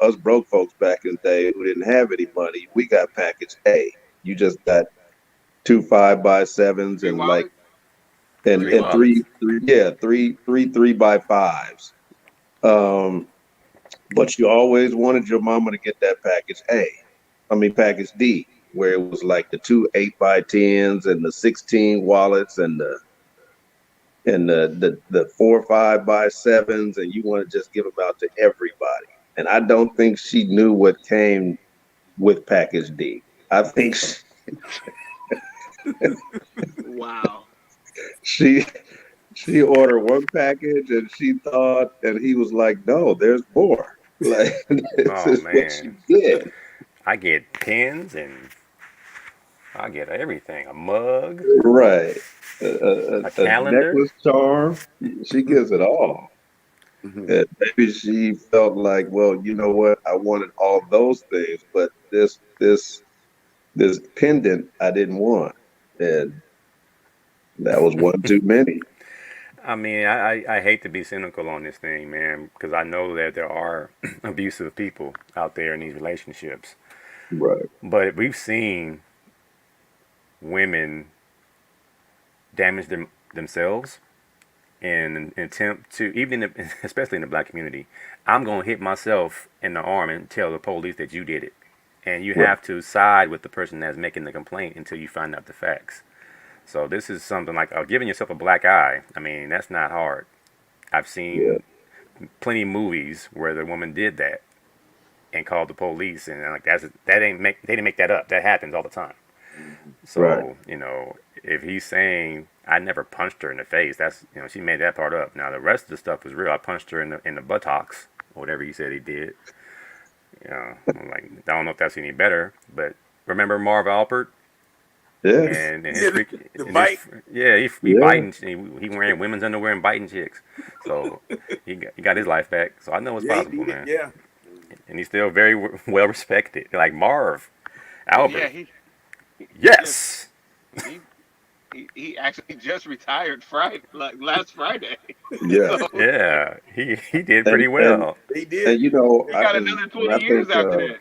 us broke folks back in the day who didn't have any money, we got package A. You just got two 5x7s Three and like wallets. Three and wallets. three 3x5s. Um, but you always wanted your mama to get that package A. I mean package D, where it was like the two 8x10s and the 16 wallets and the four 5x7s, and you want to just give them out to everybody. And I don't think she knew what came with package D. I think Wow. she she ordered one package and she thought, and he was like, "No, there's more. Like this Oh is what you man. get." I get pins and I get everything. A mug, Right. a A calendar. necklace charm. She gives it all. And maybe she felt like, well, you know what? I wanted all those things, but this pendant I didn't want, and that was one too many. I mean, I hate to be cynical on this thing, man, because I know that there are abusive people out there in these relationships. Right. But we've seen women damage themselves in an attempt to, even in the, especially in the black community, I'm going to hit myself in the arm and tell the police that you did it. And you Right. have to side with the person that's making the complaint until you find out the facts. So this is something like giving yourself a black eye. I mean, that's not hard. I've Yeah. seen plenty of movies where the woman did that and called the police, and like that ain't make they didn't make that up. That happens all the time. Right. So if he's saying I never punched her in the face, that's she made that part up. Now the rest of the stuff was real. I punched her in the buttocks, or whatever he said he did. I'm like I don't know if that's any better, but remember Marv Alpert Yeah. and his Yeah, freak, the and bite. yeah, he Yeah. biting, he wearing women's underwear and biting chicks. So he got his life back. So I know it's Yeah, he possible, did. man. Yeah. And he's still very well respected. Like Marv Yeah, Albert. he just Yes. he he actually just retired Friday, like last Friday. Yeah. So Yeah, he did And pretty and well. He and did. he got another 20 years after that.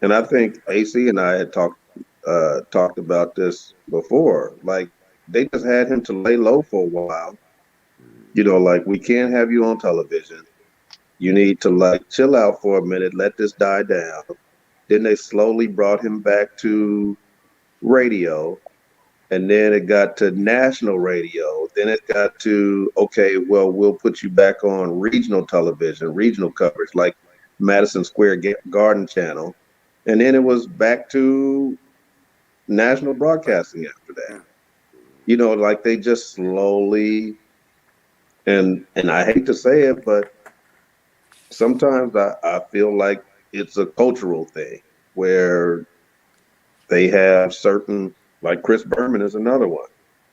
and I think AC and I had talked about this before. Like they just had him to lay low for a while. Like we can't have you on television. You need to like chill out for a minute, let this die down. Then they slowly brought him back to radio, and then it got to national radio. Then it got to, okay, well, we'll put you back on regional television, regional coverage like Madison Square Garden Channel. And then it was back to national Right. broadcasting after that. Yeah. Like they just slowly, and I hate to say it, but sometimes I feel like it's a cultural thing where they have certain, like Chris Berman is another one.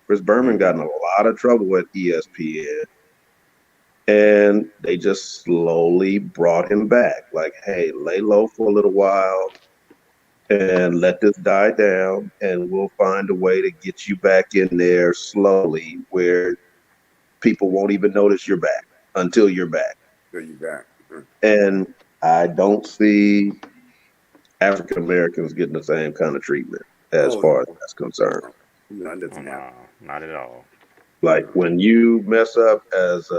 Chris Berman got Mm-hmm. in a lot of trouble at ESPN, and they just slowly brought him back. Like, hey, lay low for a little while and let this die down, and we'll find a way to get you back in there slowly where people won't even notice you're back until you're back. So you back. And I don't see African Americans getting the same kind of treatment as Oh far as no, that's concerned. none Oh doesn't happen. no, not at all. Like when you mess up as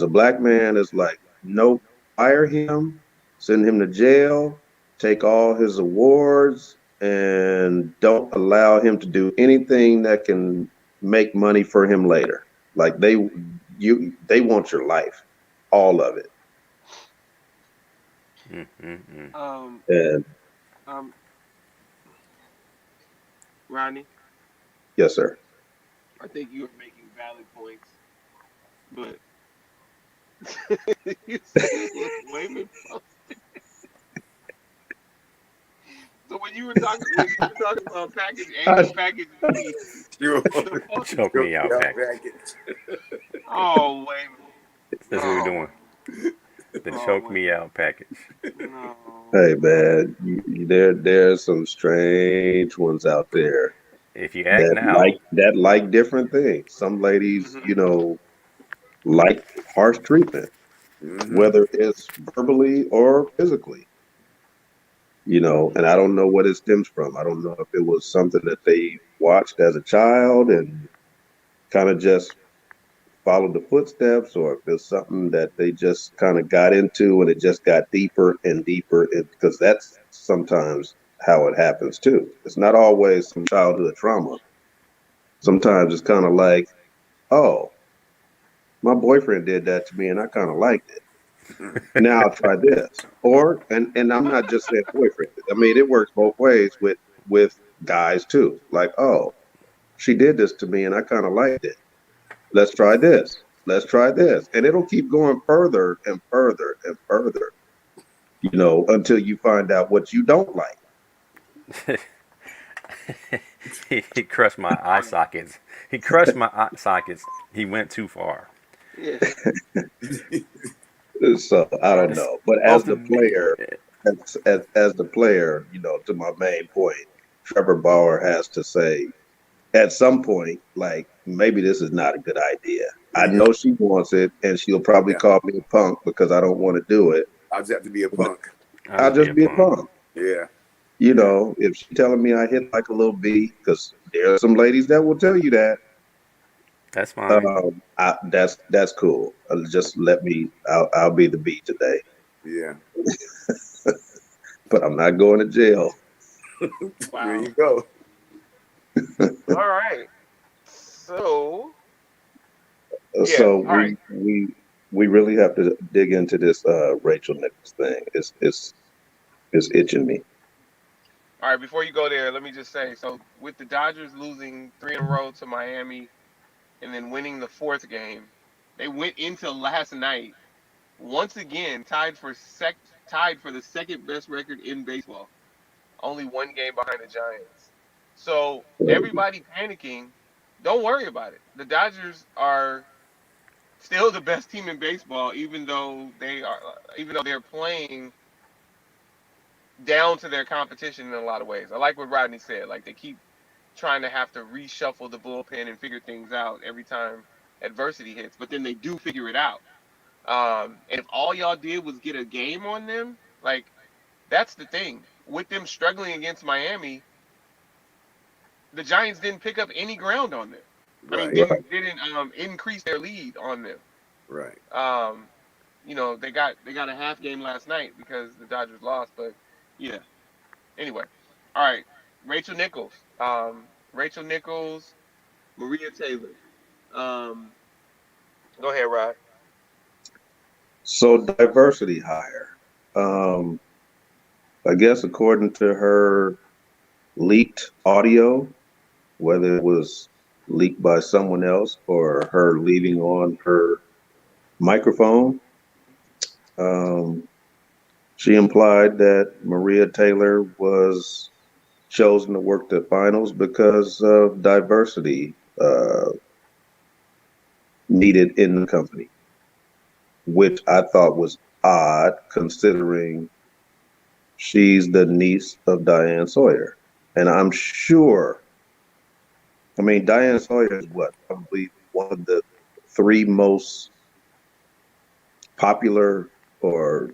a black man, it's like, nope, fire him, send him to jail, take all his awards, and don't allow him to do anything that can make money for him later. Like they want your life, all of it. Mm-mm-mm. Um, And um, Rodney, yes, sir. I think you are making valid points, but you said it was Wayman Post. So when you were talking about package A I, and package B, You the post. Choke choke me me out out package. package. Oh Wayman. That's what we're Oh doing. Wayman. The Oh choke me Wayman. out package. No. hey man, there's some strange ones out there If you act like now, different things. Some ladies, Hmm. like harsh treatment, Mm-hmm. whether it's verbally or physically. And I don't know what it stems from. I don't know if it was something that they watched as a child and kind of just followed the footsteps, or if it's something that they just kind of got into and it just got deeper and deeper. Because that's sometimes how it happens too. It's not always some childhood trauma. Sometimes it's kind of like, oh, my boyfriend did that to me and I kind of liked it. Now I'll try this. And I'm not just saying boyfriend. I mean, it works both ways with guys too. Like, oh, she did this to me and I kind of liked it. Let's try this. Let's try this. And it'll keep going further and further and further, until you find out what you don't like. he crushed my eye Right. sockets. He crushed my eye sockets. He went too far. Yeah. So I don't It's know. But as both the of me. player, as the player, to my main point, Trevor Bauer has to say at some point, like, maybe this is not a good idea. I Yeah, know she wants it, and she'll probably yeah. call me a punk because I don't want to do it. I'll just have to be a But punk. I'll I'll just be just a be a punk. punk. Yeah, yeah. If she's telling me I hit like a little B, because there are some ladies that will tell you that. That's fine. That's cool. Just let me. I'll be the B today, Yeah. but I'm not going to jail. There Wow. you go. All right. So yeah. So All right. we really have to dig into this Rachel Nichols thing. It's itching me. All right. Before you go there, let me just say so with the Dodgers losing three in a row to Miami and then winning the fourth game, they went into last night once again tied for the second best record in baseball, only one game behind the Giants. So everybody panicking, don't worry about it. The Dodgers are still the best team in baseball, even though they're playing down to their competition in a lot of ways. I like what Rodney said. Like they keep trying to have to reshuffle the bullpen and figure things out every time adversity hits, but then they do figure it out. And if all y'all did was get a game on them, like that's the thing. With them struggling against Miami, the Giants didn't pick up any ground on them. I mean, Right, Right. didn't increase their lead on them. right. Um, they got a half game last night because the Dodgers lost, but yeah. Anyway, all right. Rachel Nichols. Rachel Nichols, Maria Taylor. Um, Go ahead, Rod. So diversity hire. Um, I guess according to her leaked audio, whether it was leaked by someone else or her leaving on her microphone, um, she implied that Maria Taylor was chosen to work the finals because of diversity needed in the company, which I thought was odd considering she's the niece of Diane Sawyer. And I'm sure, I mean, Diane Sawyer is what? Probably one of the three most popular, or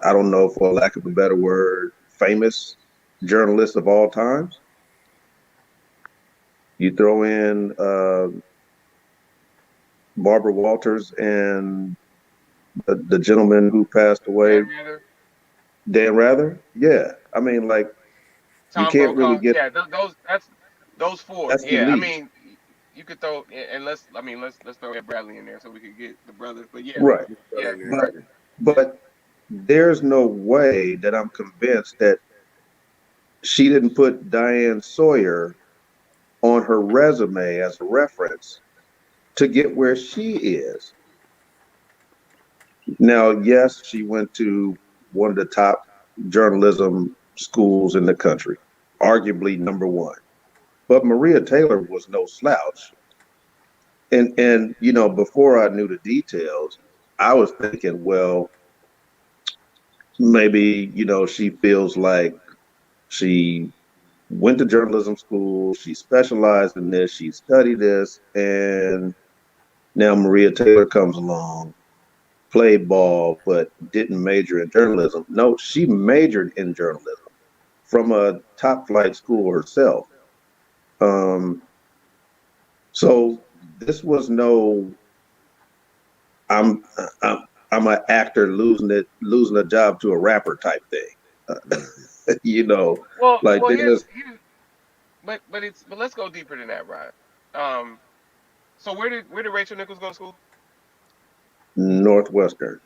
I don't know, for lack of a better word, famous journalists of all times. You throw in Barbara Walters and the gentleman who passed away, Dan Rather, Dan Rather. Yeah, I mean, like you Tom can't really Brokaw. get Yeah, those those four. that's Yeah, I elite, mean, you could throw and let's throw Ed Bradley in there so we could get the brothers. But yeah, right? yeah, Brother in there But too. but there's no way that I'm convinced that she didn't put Diane Sawyer on her resume as a reference to get where she is. Now, yes, she went to one of the top journalism schools in the country, arguably number one. But Maria Taylor was no slouch. And before I knew the details, I was thinking, well, maybe, she feels like she went to journalism school, she specialized in this, she studied this, and now Maria Taylor comes along, played ball, but didn't major in journalism. No, she majored in journalism from a top flight school herself. Um, so this was no, I'm, I'm, I'm an actor losing a job to a rapper type thing. Mm. you know, like well, there's here's but let's go deeper than that, Rod. Um, so where did Rachel Nichols go to school? Northwestern.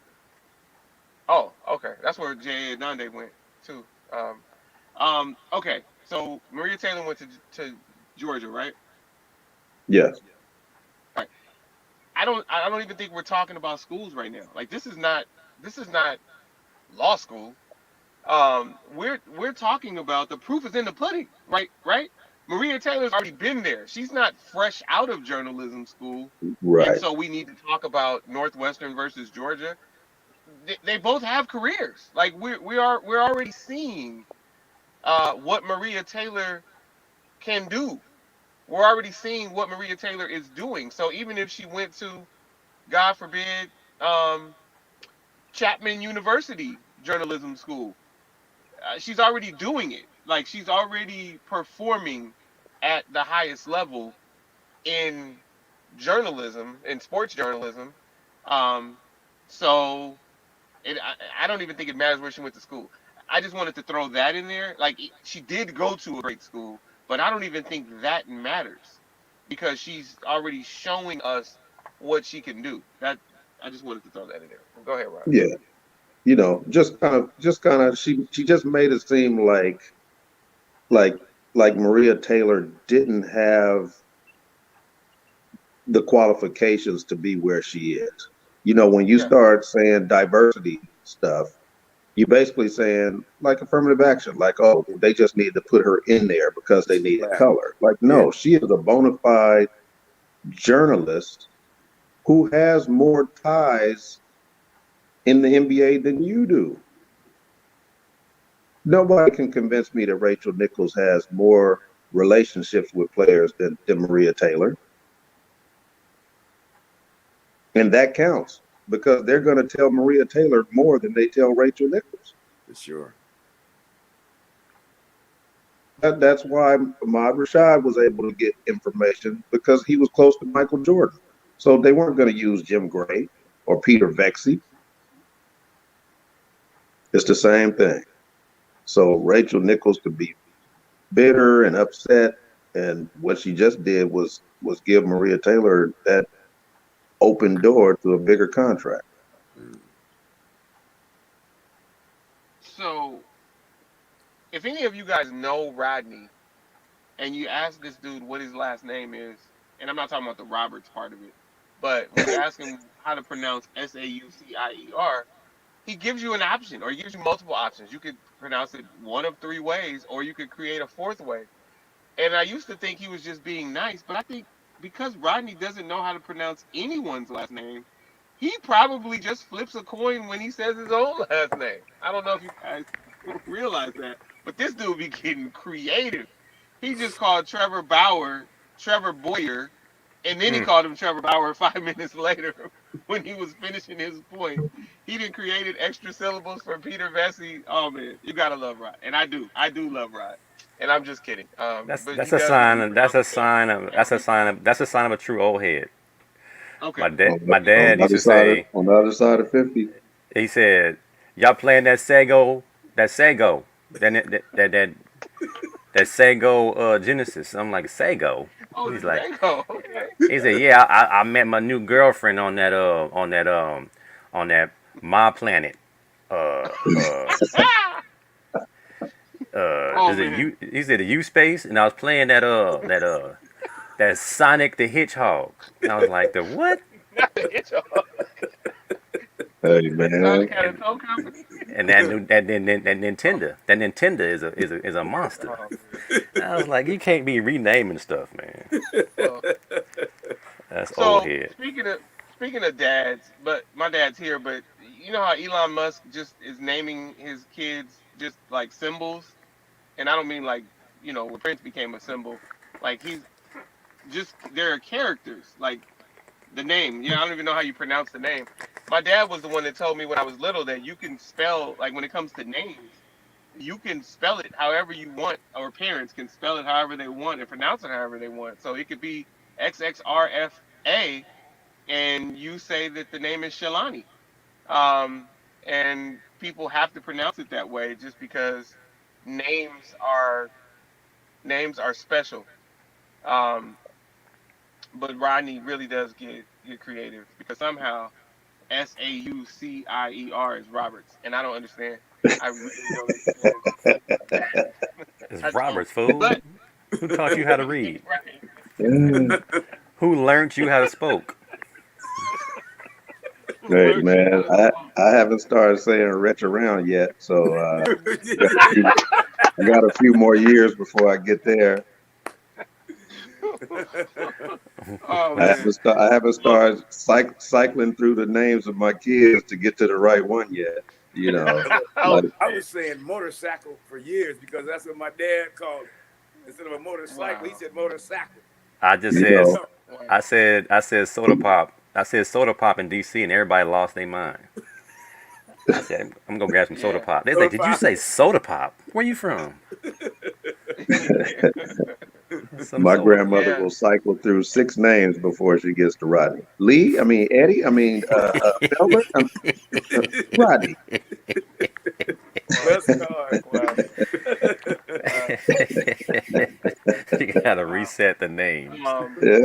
Oh, okay, that's where Jay Nande went too. Okay, so Maria Taylor went to Georgia, right? Yes. Right. I don't even think we're talking about schools right now. Like this is not law school. We're talking about the proof is in the pudding, right? Right. Maria Taylor's already been there. She's not fresh out of journalism school, and Right. so we need to talk about Northwestern versus Georgia. They both have careers. Like we're already seeing what Maria Taylor can do. We're already seeing what Maria Taylor is doing. So even if she went to, God forbid, um, Chapman University journalism school, she's already doing it. Like she's already performing at the highest level in journalism, in sports journalism. Um, so I don't even think it matters where she went to school. I just wanted to throw that in there. Like she did go to a great school, but I don't even think that matters because she's already showing us what she can do. That I just wanted to throw that in there. Go ahead, Rob. Yeah. Just kind of she just made it seem like like Maria Taylor didn't have the qualifications to be where she is. When you Yeah, start saying diversity stuff, you're basically saying like affirmative action, like, oh, they just need to put her in there because they It's needed flat. color. Like, Yeah, no, she is a bona fide journalist who has more ties in the NBA than you do. Nobody can convince me that Rachel Nichols has more relationships with players than Maria Taylor. And that counts because they're going to tell Maria Taylor more than they tell Rachel Nichols. for sure. That's why Ahmad Rashad was able to get information because he was close to Michael Jordan. So they weren't going to use Jim Gray or Peter Vexey. It's the same thing. So Rachel Nichols could be bitter and upset. And what she just did was give Maria Taylor that open door to a bigger contract. Mm. So, if any of you guys know Rodney and you ask this dude what his last name is, and I'm not talking about the Roberts part of it, but when you ask him how to pronounce Saucier, he gives you an option, or he gives you multiple options. You could pronounce it one of three ways, or you could create a fourth way. And I used to think he was just being nice, but I think because Rodney doesn't know how to pronounce anyone's last name, he probably just flips a coin when he says his own last name. I don't know if you guys realize that, but this dude be getting creative. He just called Trevor Bauer Trevor Boyer, and then he Mm. called him Trevor Bauer 5 minutes later when he was finishing his point. He did created extra syllables for Peter Vesey. Oh man, you gotta love Rod, and I do love Rod. And I'm just kidding. That's But he that's a does sign. really That's pronounce a it sign of. That's a every sign time. of. That's a sign of a true old head. Okay. My dad. On the, My on dad the used other to side of say. on the other side of 50. He said, "Y'all playing that Sego. That Sego. That Sego Genesis." I'm like Sego. Oh, He's the like. Sango. Okay. He said, "Yeah, I met my new girlfriend on that My Planet. Uh uh Oh is it man. you? He said the U space, and I was playing that Sonic the Hedgehog, and I was like, the what? Not the Hedgehog. Hey man, Sonic had a And tow company. and that Nintendo is a monster. Oh man. I was like, you can't be renaming stuff, man. Well, That's old so head. speaking of dads, but my dad's here, but you know how Elon Musk just is naming his kids just like symbols, and I don't mean like when Prince became a symbol, like he's just there are characters like the name. I don't even know how you pronounce the name. My dad was the one that told me when I was little that you can spell like when it comes to names, you can spell it however you want, or parents can spell it however they want and pronounce it however they want. So it could be XXRFA and you say that the name is Shalani. Um, and people have to pronounce it that way just because names are names are special. Um, but Rodney really does get creative because somehow Saucier is Roberts, and I don't understand. I really don't understand that. It's I don't. Robert's fool. But Who taught you how to read? right. yeah. Who learned you how to spoke? Hey Learn you how man, to smoke. I haven't started saying retch around yet, so got a few, I got a few more years before I get there. Oh What is? man. I haven't Well, started cycling through the names of my kids to get to the right one yet. You know, oh like I man. was saying motorcycle for years because that's what my dad called it. Instead of a motorcycle, he Wow. said motorcycle. I just you said know, Wow. I said soda pop. I said soda pop in DC, and everybody lost their mind. I said I'm gonna grab some soda Yeah. pop. They was Soda like, "Did you pop. say soda pop? Where you from?" Some my soda. grandmother Yeah. will cycle through 6 names before she gets to Rodney. Lee, I mean Eddie, I mean Melvin, Rodney. Wow. Bus card. Wow. Wow. You gotta Wow. reset the names. Yeah,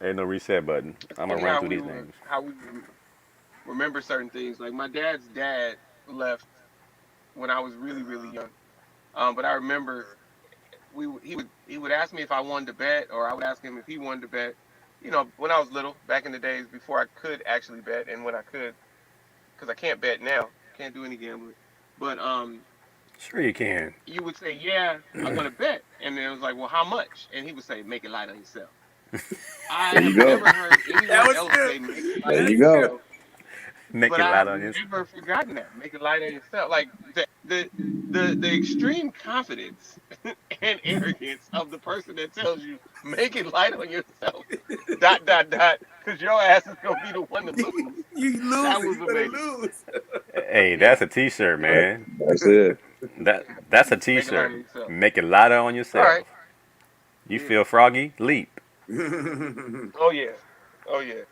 Ain't no reset button. I'm gonna Funny run how through these names. we remember certain things. Like my dad's dad left when I was really really young. But I remember he would ask me if I wanted to bet, or I would ask him if he wanted to bet. When I was little, back in the days before I could actually bet, and when I could, because I can't bet now, can't do any gambling. But Sure you can. you would say, "Yeah, I want to bet," and then it was like, "Well, how much?" And he would say, "Make it light on yourself." I there you have go. never heard That anyone was else good. say, "Make it light There on you That's go. good. yourself," Make but it I light have on you. never forgotten that. Make it light on yourself. Like the extreme confidence and arrogance of the person that tells you, "Make it light on yourself." Dot dot dot. Because your ass is gonna be the one to lose. You That losing. was You better amazing. lose. Hey, Yeah. that's a T-shirt, Yeah. man. That's it. That's a Make it light T-shirt. on yourself. Make it lighter on All right. yourself. You Yeah. feel froggy? Leap. Oh yeah. Oh yeah.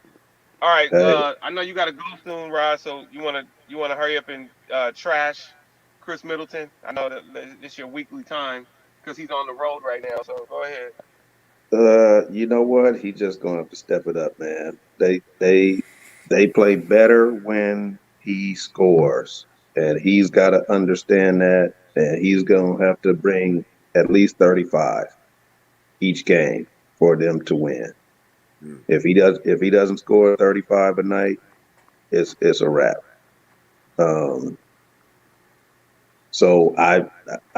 All right. Hey, I know you got to go soon, Rod. So you wanna hurry up and trash Chris Middleton. I know that this your weekly time. because he's on the road right now. So go ahead. You know what? He just gonna have to step it up, man. They play better when he scores, and he's got to understand that, and he's gonna have to bring at least 35 each game for them to win. Mm. If he doesn't score 35 a night, it's a wrap. Um, so I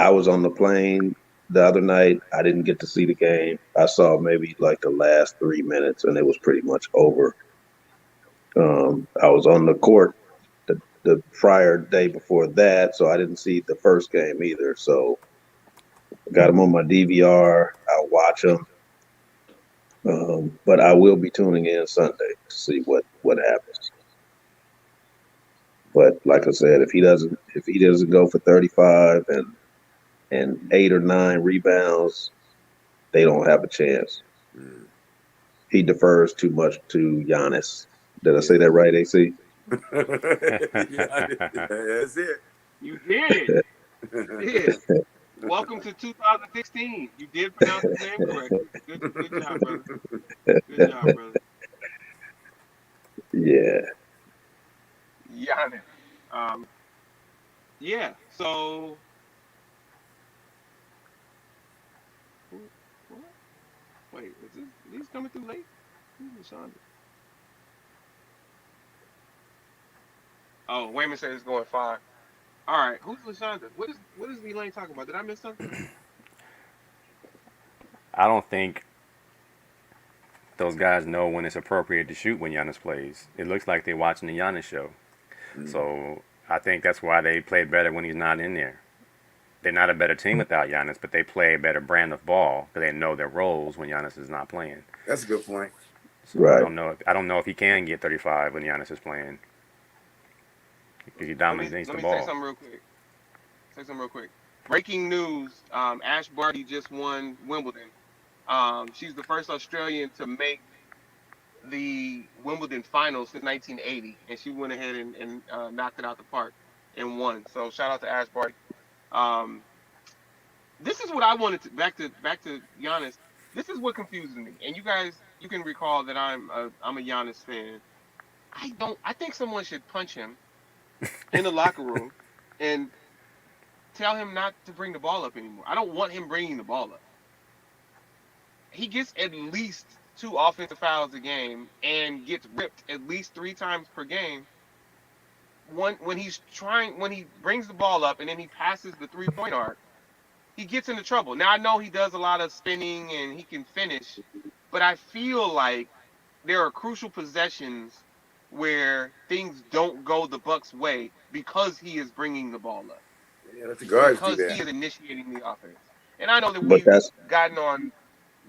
was on the plane the other night. I didn't get to see the game. I saw maybe like the last 3 minutes, and it was pretty much over. I was on the court the prior day before that, so I didn't see the first game either. So I got them on my DVR. I'll watch them, but I will be tuning in Sunday to see what happens. But like I said, if he doesn't go for 35 and 8 or 9 rebounds, they don't have a chance. Mm. He defers too much to Giannis. Did I Yeah. say that right, AC? Yeah, that's it. You did. You did. Welcome to 2016. You did pronounce his name correctly. Good job, brother. Good job, brother. Yeah. Giannis. Um, yeah. So, what? Wait, is these coming through late? Who's Shonda? Oh, Wayman said it's going 5. All right, who's Lashonda? What is Elaine talking about? Did I miss something? I don't think those guys know when it's appropriate to shoot when Giannis plays. It looks like they're watching the Giannis show. Mm. So I think that's why they play better when he's not in there. They're not a better team without Giannis, but they play a better brand of ball because they know their roles when Giannis is not playing. That's a good point. So I Right. don't know. I don't know if he can get 35 when Giannis is playing because he dominates Let the me say ball. something real quick. Say something real quick. Breaking news: Ash Barty just won Wimbledon. She's the first Australian to make the Wimbledon finals since 1980, and she went ahead and knocked it out the park and won. So shout out to Ash Barty. Um, this is what I wanted to back to Giannis. This is what confuses me. And you guys, you can recall that I'm a Giannis fan. I don't. I think someone should punch him in the locker room and tell him not to bring the ball up anymore. I don't want him bringing the ball up. He gets at least 2 offensive fouls a game and gets ripped at least 3 times per game. When he brings the ball up and then he passes the 3 point arc, he gets into trouble. Now I know he does a lot of spinning and he can finish, but I feel like there are crucial possessions where things don't go the Bucks' way because he is bringing the ball up, Yeah, let the guards do because he that. is initiating the offense. And I know that But we've that's gotten on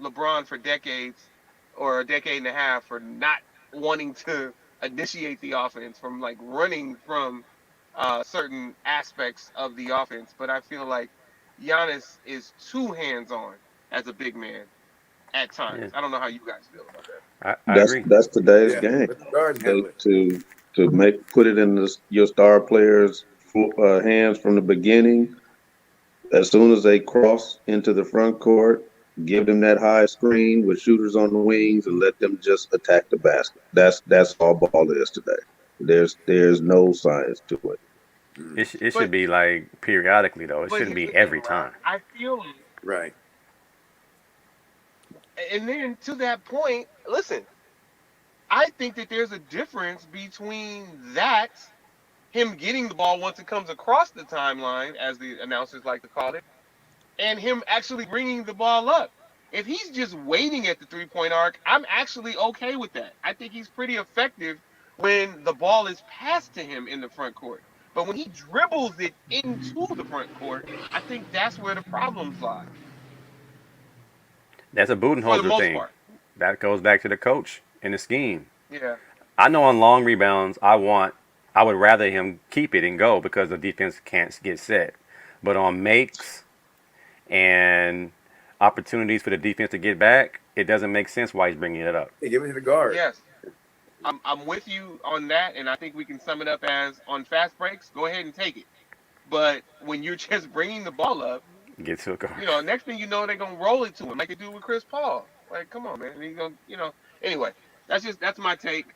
LeBron for decades or a decade and a half for not wanting to initiate the offense, from like running from certain aspects of the offense. But I feel like Giannis is too hands on as a big man at Yeah, times. I don't know how you guys feel about that. I agree. that's today's Yeah, game. let the guards They handle it. to make put it in your star players' hands from the beginning. As soon as they cross into the front court, give them that high screen with shooters on the wings and let them just attack the basket. That's all ball is today. There's no science to it. Mm. It should But be like periodically though. It shouldn't here's the be thing, every Rod. time. I feel like, Right. and then to that point, listen, I think that there's a difference between that, him getting the ball once it comes across the timeline, as the announcers like to call it, and him actually bringing the ball up. If he's just waiting at the 3 point arc, I'm actually okay with that. I think he's pretty effective when the ball is passed to him in the front court. But when he dribbles it into the front court, I think that's where the problems lie, That's a for the Budenholzer most thing. part. That goes back to the coach and the scheme. Yeah. I know on long rebounds, I would rather him keep it and go because the defense can't get set. But on makes and opportunities for the defense to get back, it doesn't make sense why he's bringing it up. Hey, give it to the guard. Yes. I'm with you on that, and I think we can sum it up as on fast breaks, go ahead and take it. But when you're just bringing the ball up, Get to a car. You know, next thing you know, they're gonna roll it to him like they do with Chris Paul. Like, come on, man. And he's gonna, you know. Anyway, that's my take.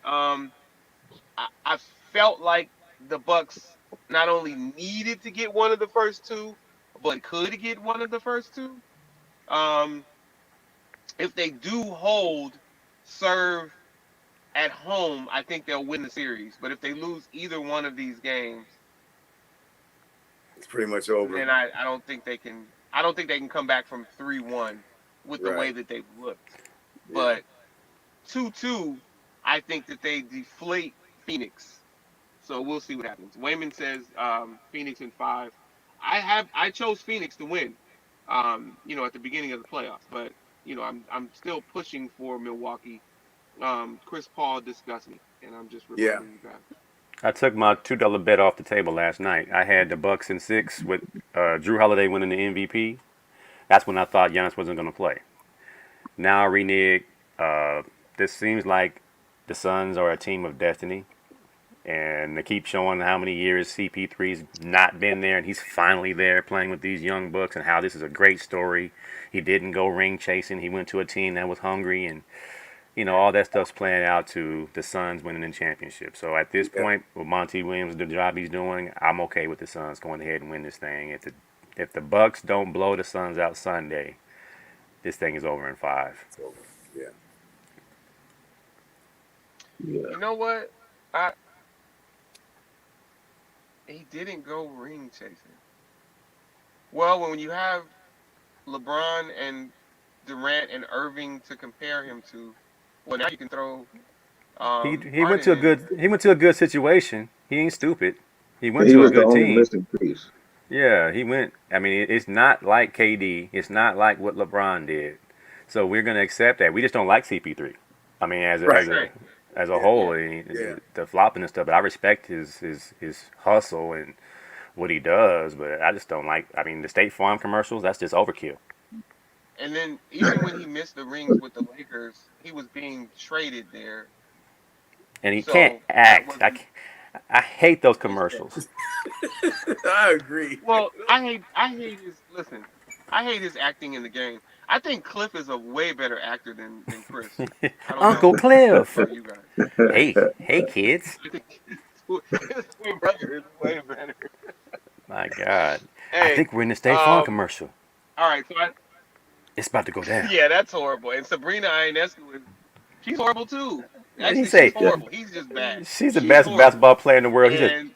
I felt like the Bucks not only needed to get one of the first two, but could get one of the first two. Um, if they do hold serve at home, I think they'll win the series. But if they lose either one of these games, It's pretty much over. then I don't think they can. I don't think they can come back from 3-1 with the way Right. that they've looked. Yeah. But 2-2, I think that they deflate Phoenix. So we'll see what happens. Wayman says Phoenix in 5. I chose Phoenix to win. At the beginning of the playoffs, but I'm still pushing for Milwaukee. Chris Paul disgusts me, and I'm just Yeah. reminding you guys. I took my $2 bet off the table last night. I had the Bucks in 6 with Drew Holiday winning the MVP. That's when I thought Giannis wasn't going to play. Now I renege. This seems like the Suns are a team of destiny. And they keep showing how many years CP3's not been there, and he's finally there playing with these young Bucks, and how this is a great story. He didn't go ring chasing. He went to a team that was hungry, and all that stuff's playing out to the Suns winning the championship. So at this Yeah. point, with Monty Williams, the job he's doing, I'm okay with the Suns going ahead and win this thing. If the Bucks don't blow the Suns out Sunday, this thing is over in 5. It's over. Yeah. Yeah. You know what? He didn't go ring chasing. Well, when you have LeBron and Durant and Irving to compare him to, well, now you can throw He went Harden to a in. good situation. He ain't stupid. He went He to a was the good only team. missing piece. Yeah, he went. I mean, it's not like KD. It's not like what LeBron did. So we're gonna accept that. We just don't like CP3. I mean, as a Right. as a Right. as a Yeah. whole, Yeah. the flopping and stuff. But I respect his hustle and what he does. But I just don't like. I mean, the State Farm commercials. That's just overkill. And then even when he missed the rings with the Lakers, he was being traded there. And he can't So that act. wasn't. I hate those What's that? commercials. I agree. Well, I hate his listen. I hate his acting in the game. I think Cliff is a way better actor than Chris. I don't Uncle know Cliff. about you guys. Hey kids. I think his twin brother is way better. My God. I Hey, think we're in the State Farm um, commercial. all right, so It's about to go down. yeah, that's horrible. And Sabrina Ionescu she's horrible too. And he Actually, she's say Yeah. horrible. He's just bad. she's the She's best horrible, basketball player in the world. He said, and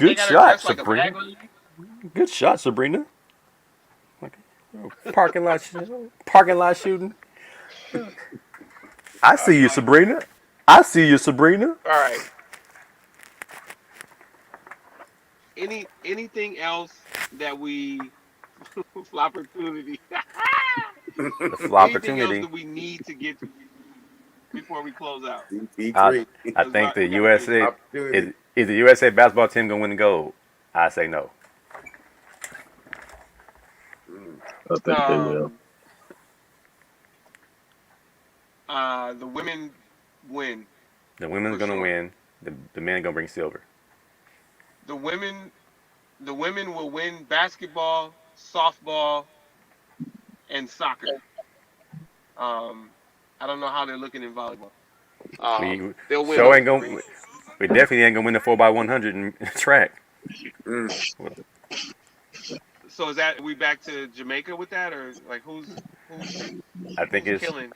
they "Good got her shot, dressed like a bag Sabrina. lady. Good shot, Sabrina." Like parking lot shooting. I see you, Sabrina. I see you, Sabrina. All right. Anything else that we opportunity? The full Anything else opportunity. that we need to get to before we close out? I, CP3 I Because think the we got to finish. USA opportunity. is the USA basketball team gonna win the gold. I say no. Mm. I think they will. The women win The women's for gonna sure. win. The men gonna bring silver. The women, the women will win basketball, softball, and soccer. Um, I don't know how they're looking in volleyball. We They'll win sure those ain't three. gonna. We definitely ain't gonna win the 4x100 in track. Mm. So is that we back to Jamaica with that, or like who's I think who's it's. killing?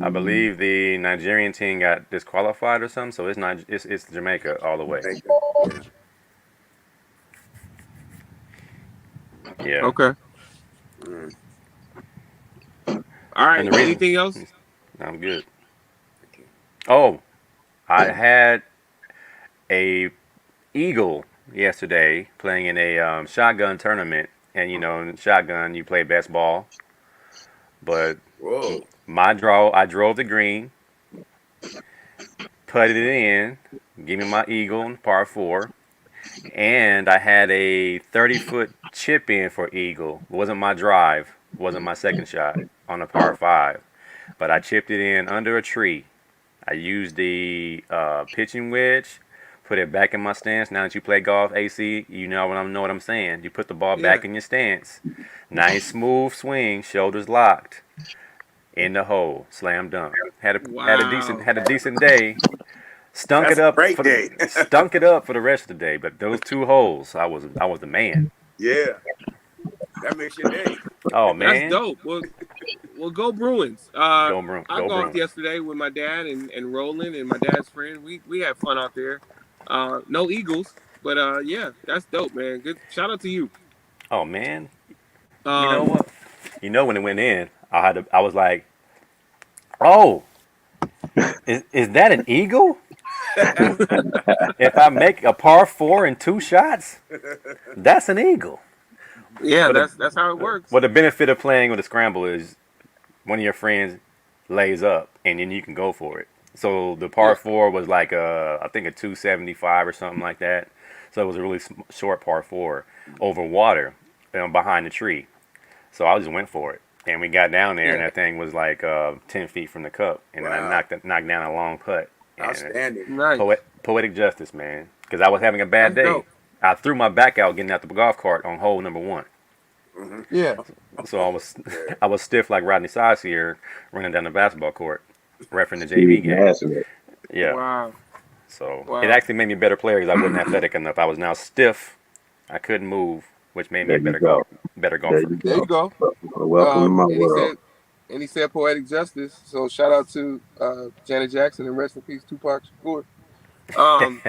I believe the Nigerian team got disqualified or something, so it's not. It's Jamaica all the way. Thank you. Yeah. Yeah, Okay. Mm. All and right. the reason Anything else? I'm good. Okay. Oh, I had a eagle yesterday playing in a shotgun tournament, and in shotgun you play best ball. But Whoa. my draw, I drove the green, putted it in, give me my eagle in par four, and I had a 30-foot chip in for eagle. It wasn't my drive, wasn't my second shot on a par five, but I chipped it in under a tree. I used the pitching wedge, put it back in my stance. Now that you play golf, AC, you know what I'm saying. You put the ball back in your stance. Nice smooth swing, shoulders locked, in the hole, slam dunk. Wow. Had a decent day. Stunk That's it a up great for the day. stunk it up for the rest of the day. But those 2 holes, I was the man. Yeah, that makes your day. Oh That's man, dope. Well, go Bruins. I Go golfed Bruins. yesterday with my dad and Roland and my dad's friend. We had fun out there. No Eagles, but yeah, that's dope, man. Good shout out to you. Oh man, you know Um, what? You know when it went in, I was like, oh, is that an eagle? If I make a par four in 2 shots, that's an eagle. yeah, But the, that's how it works. well, the benefit of playing with a scramble is one of your friends lays up, and then you can go for it. So the par Yeah, four was like I think a 275 or something like that. So it was a really short par four over water, behind the tree. So I just went for it, and we got down there, and yeah, that thing was like 10 feet from the cup, and then I Wow, knocked down a long putt, and outstanding. nice. poetic justice, man, because I was having a bad That's day. dope. I threw my back out getting out the golf cart on hole number one. Hmm. Yeah, So Yeah. I was stiff like Rodney Saucier running down the basketball court, referring the JV Steve game. Nash. Yeah. wow, So it wow. actually made me a better player because I wasn't athletic enough. I was now stiff. I couldn't move, which made me There a you go. better There golfer. you There you go. go. Welcome to my And he world. said, poetic justice. So shout out to Janet Jackson and rest in peace Tupac Shakur. Um,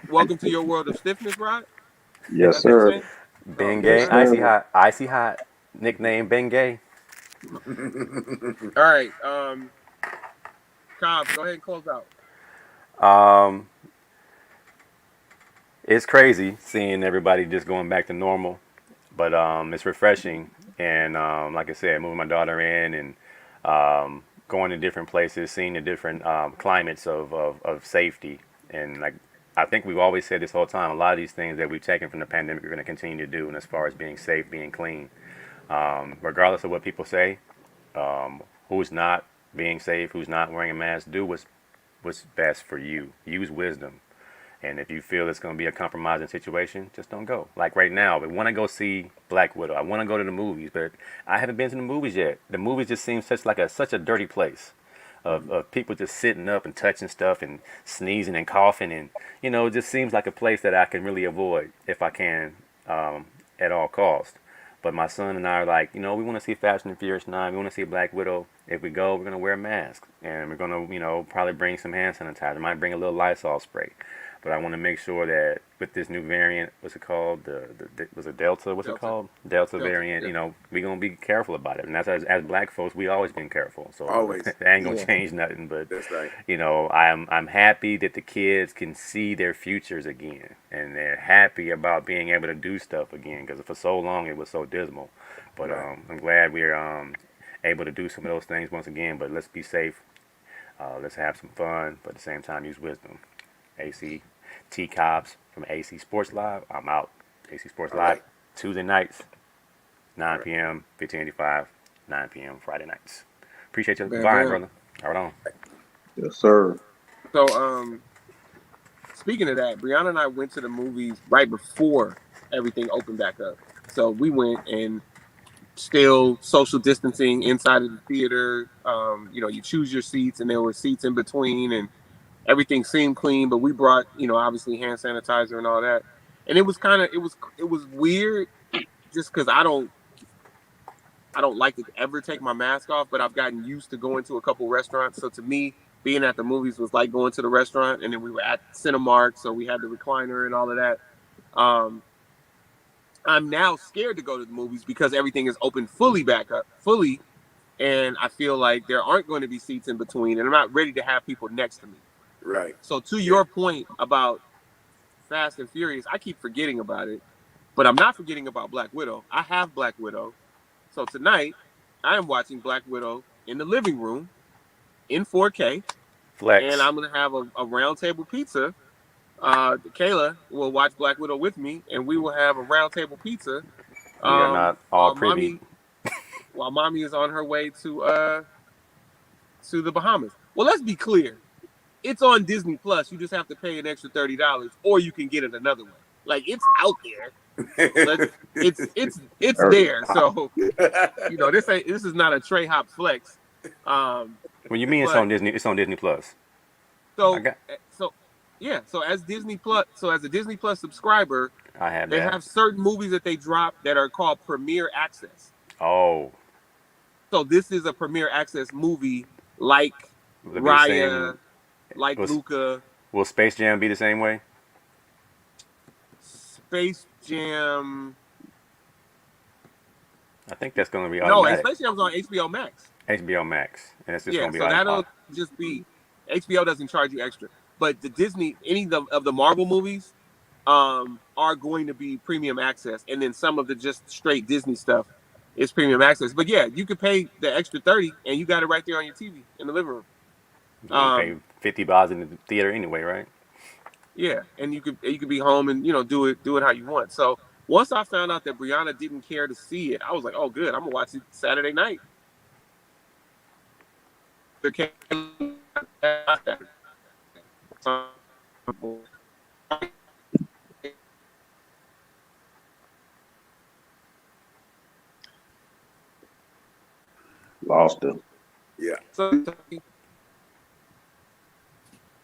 welcome to your world of stiffness, Rod. Yes, That's what you're sir. saying. Oh, Bengay, Yes, nice. sir. icy hot, nickname Bengay. All right. Cobb, go ahead and close out. Um, it's crazy seeing everybody just going back to normal, but it's refreshing. And like I said, moving my daughter in and going to different places, seeing the different climates of safety. And like I think we've always said this whole time, a lot of these things that we've taken from the pandemic, we're going to continue to do. And as far as being safe, being clean, regardless of what people say, who's not being safe, who's not wearing a mask, do what's best for you. Use wisdom. And if you feel it's going to be a compromising situation, just don't go. Like right now, I want to go see Black Widow. I want to go to the movies, but I haven't been to the movies yet. The movies just seem such a dirty place of people just sitting up and touching stuff and sneezing and coughing. And, it just seems like a place that I can really avoid if I can at all costs. But my son and I are like, we want to see Fast and Furious 9. We want to see Black Widow. If we go, we're going to wear masks. And we're going to, probably bring some hand sanitizer. Might bring a little Lysol spray. But I want to make sure that with this new variant, what's it called? Was it Delta? What's it Delta. called? Delta Delta. variant. Yeah. We're gonna be careful about it. And that's as black folks, we always been careful. So Always. that ain't gonna Yeah. change nothing. But That's right. I'm happy that the kids can see their futures again, and they're happy about being able to do stuff again. Because for so long it was so dismal. But Right. I'm glad we're able to do some of those things once again. But let's be safe. Let's have some fun, but at the same time use wisdom. AC T Cobbs from AC Sports Live. I'm out. AC Sports All Live right. Tuesday nights, All 9 right. p.m. 1585, 9 p.m. Friday nights. Appreciate your Bam, vibe, bam. brother. All right on. Yes, sir. So, speaking of that, Brianna and I went to the movies right before everything opened back up. So we went and still social distancing inside of the theater. You choose your seats, and there were seats in between, and everything seemed clean. But we brought, obviously hand sanitizer and all that. And it was it was weird, just because I don't like to ever take my mask off, but I've gotten used to going to a couple restaurants. So to me, being at the movies was like going to the restaurant, and then we were at Cinemark, so we had the recliner and all of that. Um, I'm now scared to go to the movies because everything is open fully back up, fully, and I feel like there aren't going to be seats in between, and I'm not ready to have people next to me. Right. So to Yeah. your point about Fast and Furious, I keep forgetting about it, but I'm not forgetting about Black Widow. I have Black Widow. So tonight, I am watching Black Widow in the living room in 4K, and Flex. I'm gonna have a round table pizza. Kayla will watch Black Widow with me, and we will have a round table pizza. We are not all While privy. mommy is on her way to the Bahamas. Well, let's be clear. it's on Disney Plus. You just have to pay an extra $30, or you can get it another way. Like it's out there. It's there. So this is not a Trey Hop flex. When you mean it's but on Disney, it's on Disney Plus. so yeah. So as a Disney Plus subscriber, I have they that. have certain movies that they drop that are called Premiere Access. Oh, So this is a Premiere Access movie like will it be the Raya, same? like Luca, Will Space Jam be the same way? Space Jam. I think that's going to be No, automatic. Space Jam's on HBO Max. HBO Max, and it's just Yeah, going to be so like that'll just be HBO doesn't charge you extra, but the Disney, any of the Marvel movies, are going to be premium access, and then some of the just straight Disney stuff is premium access. But yeah, you could pay the extra $30, and you got it right there on your TV in the living room. you're going to pay $50 in the theater anyway, right? Yeah, and you could be home and do it how you want. So once I found out that Brianna didn't care to see it, I was like, oh good, I'm gonna watch it Saturday night. Lost him. Yeah. So,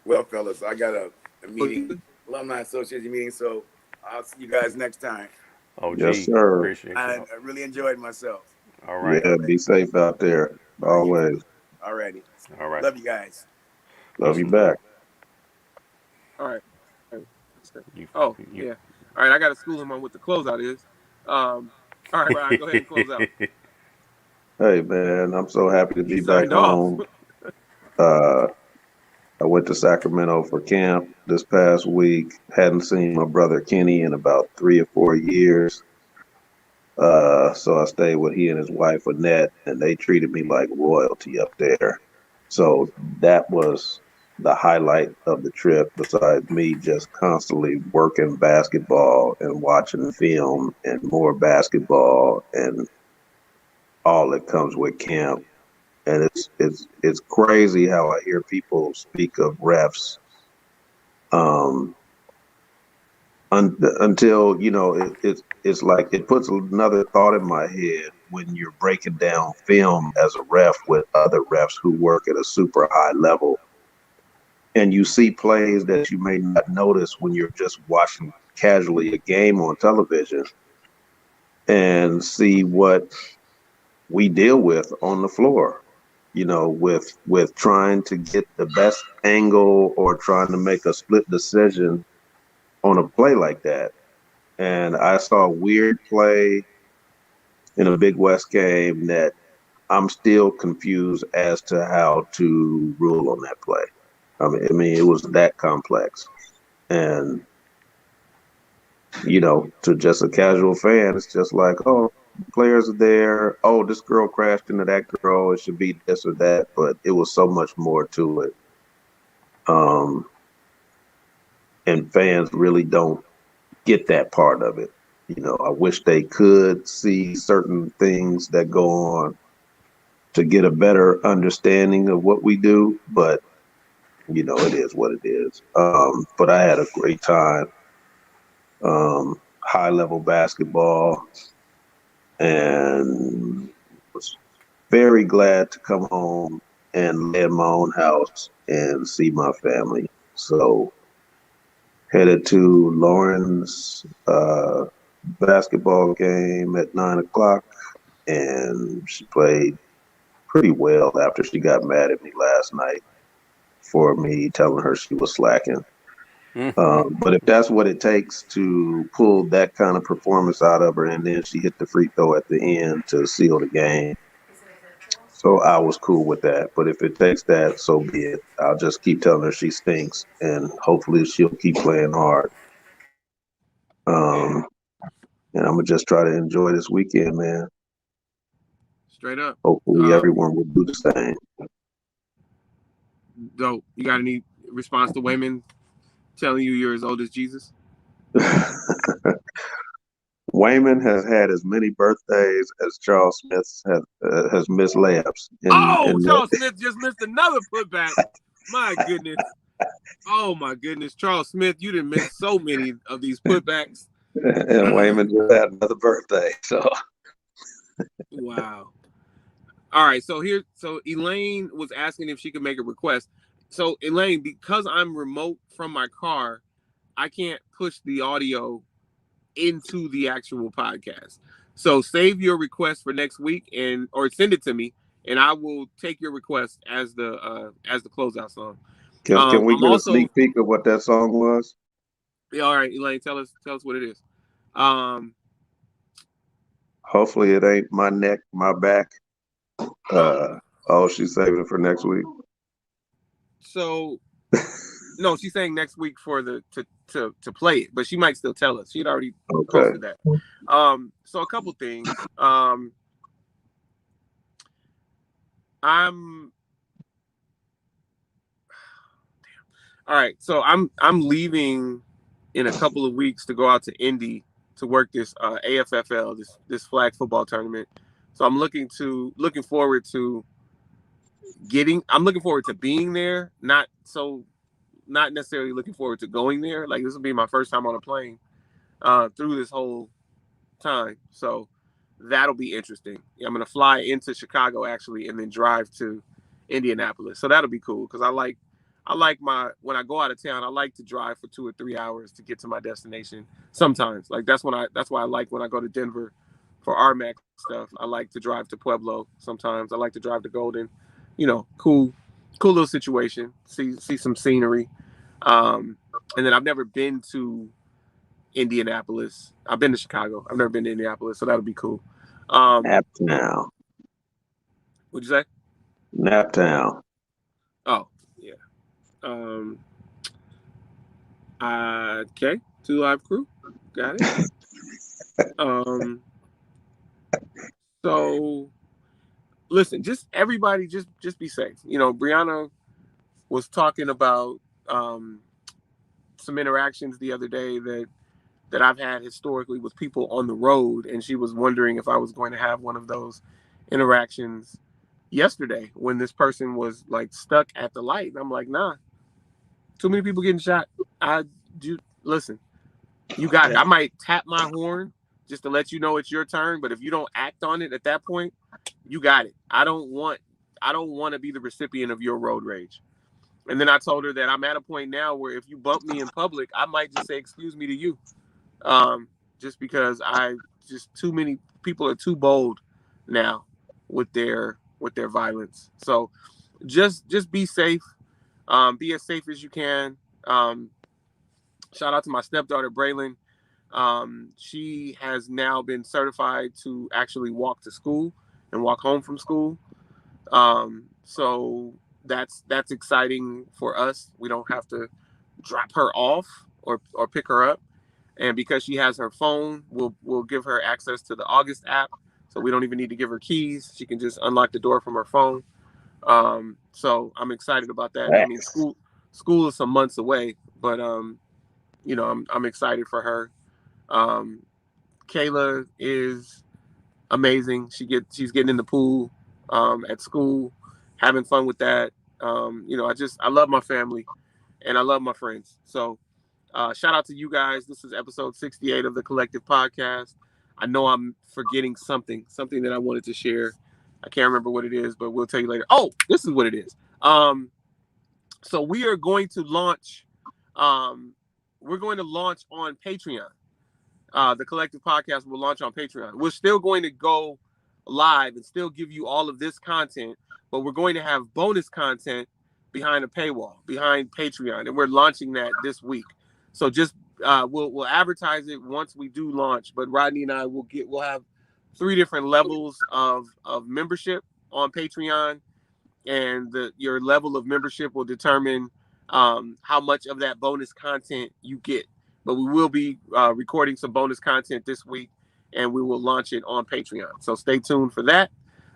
Well, fellas, I got a meeting, alumni association meeting, so I'll see you guys next time. Oh, Yes, gee, sir. appreciate I you. really enjoyed myself. All right. Yeah, be safe out there. Always. Alrighty. All right. Love you guys. Love you back. all right. You- Oh you- yeah. All right, I got to school him on what the closeout is. All right, Ryan, go ahead and close out. Hey, man, I'm so happy to be back Signed off. home. I went to Sacramento for camp this past week. Hadn't seen my brother Kenny in about 3 or 4 years. So I stayed with he and his wife Annette, and they treated me like royalty up there. So that was the highlight of the trip, besides me just constantly working basketball and watching film and more basketball and all that comes with camp. And it's crazy how I hear people speak of refs until it's like it puts another thought in my head when you're breaking down film as a ref with other refs who work at a super high level, and you see plays that you may not notice when you're just watching casually a game on television, and see what we deal with on the floor, with trying to get the best angle or trying to make a split decision on a play like that. And I saw a weird play in a Big West game that I'm still confused as to how to rule on that play. I mean, it was that complex. And, to just a casual fan, it's just like, oh, players are there. Oh, this girl crashed into that girl. It should be this or that. But it was so much more to it. And fans really don't get that part of it. I wish they could see certain things that go on to get a better understanding of what we do, but it is what it is. But I had a great time. High level basketball, and was very glad to come home and lay in my own house and see my family. So headed to Lauren's basketball game at 9 o'clock, and she played pretty well after she got mad at me last night for me telling her she was slacking. But if that's what it takes to pull that kind of performance out of her, and then she hit the free throw at the end to seal the game, so I was cool with that. But if it takes that, so be it. I'll just keep telling her she stinks, and hopefully she'll keep playing hard. And I'm gonna just try to enjoy this weekend, man. Straight up. Hopefully everyone will do the same. Dope. You got any response to Wayman telling you you're as old as Jesus? Wayman has had as many birthdays as Charles Smith has missed layups. Charles Smith just missed another putback. My goodness. Oh my goodness, Charles Smith, you didn't miss so many of these putbacks. And Wayman just had another birthday. So Wow. All right, so Elaine was asking if she could make a request. So Elaine, because I'm remote from my car, I can't push the audio into the actual podcast. So save your request for next week or send it to me, and I will take your request as the closeout song. can we I'm get a also sneak peek of what that song was? yeah, all right, Elaine, tell us what it is. Um, Hopefully it ain't My Neck, My Back. oh, Oh, she's saving it for next week. so no, she's saying next week for to play it, but she might still tell us. She'd already Okay. posted that. So a couple things. I'm all right. So I'm leaving in a couple of weeks to go out to Indy to work this AFFL, this flag football tournament. So I'm looking forward to being there, not necessarily looking forward to going there. Like, this will be my first time on a plane through this whole time. So that'll be interesting. I'm going to fly into Chicago actually, and then drive to Indianapolis. So that'll be cool because I like when I go out of town, I like to drive for 2 or 3 hours to get to my destination. Sometimes, like that's why I like when I go to Denver for RMAC stuff. I like to drive to Pueblo. Sometimes I like to drive to Golden. Cool little situation. See some scenery. And then I've never been to Indianapolis. I've been to Chicago. I've never been to Indianapolis, so that'll be cool. Naptown. What'd you say? Naptown. Oh, yeah. Okay. 2 Live Crew. Got it. So listen, just everybody just be safe. Brianna was talking about some interactions the other day that I've had historically with people on the road, and she was wondering if I was going to have one of those interactions yesterday when this person was like stuck at the light. And I'm like, nah, too many people getting shot. Listen, you got it. I might tap my horn just to let you know it's your turn, but if you don't act on it at that point, you got it. I don't want to be the recipient of your road rage. And then I told her that I'm at a point now where if you bump me in public, I might just say excuse me to you. Just because too many people are too bold now with their violence. So just be safe. Be as safe as you can. Shout out to my stepdaughter Braylon. She has now been certified to actually walk to school and walk home from school. So that's exciting for us. We don't have to drop her off or pick her up. And because she has her phone, we'll give her access to the August app. So we don't even need to give her keys. She can just unlock the door from her phone. So I'm excited about that. I mean, school is some months away, but I'm excited for her. Kayla is amazing. She's getting in the pool at school, having fun with that. I love my family and I love my friends. So shout out to you guys. This is episode 68 of the Collective Podcast. I know I'm forgetting something that I wanted to share. I can't remember what it is, but we'll tell you later. Oh, this is what it is. So we are going to launch. We're going to launch on Patreon. The Collective Podcast will launch on Patreon. We're still going to go live and still give you all of this content, but we're going to have bonus content behind a paywall, behind Patreon, and we're launching that this week. So just we'll advertise it once we do launch. But Rodney and I we'll have 3 different levels of membership on Patreon, and your level of membership will determine how much of that bonus content you get. But we will be recording some bonus content this week, and we will launch it on Patreon. So stay tuned for that.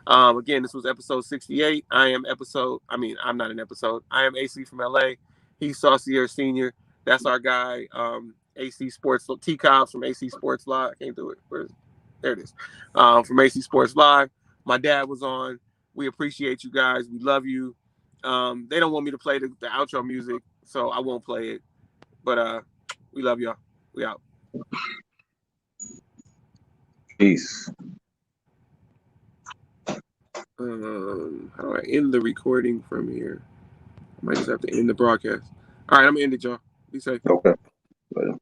Again, this was episode 68. I'm not an episode. I am AC from LA. He's Saucier Senior. That's our guy. AC Sports, T-Cobbs from AC Sports Live. I can't do it. There it is. From AC Sports Live. My dad was on. We appreciate you guys. We love you. They don't want me to play the outro music, so I won't play it. But we love y'all. We out. Peace. How do I end the recording from here? I might just have to end the broadcast. All right, I'm gonna end it, y'all. Be safe. Okay. Later.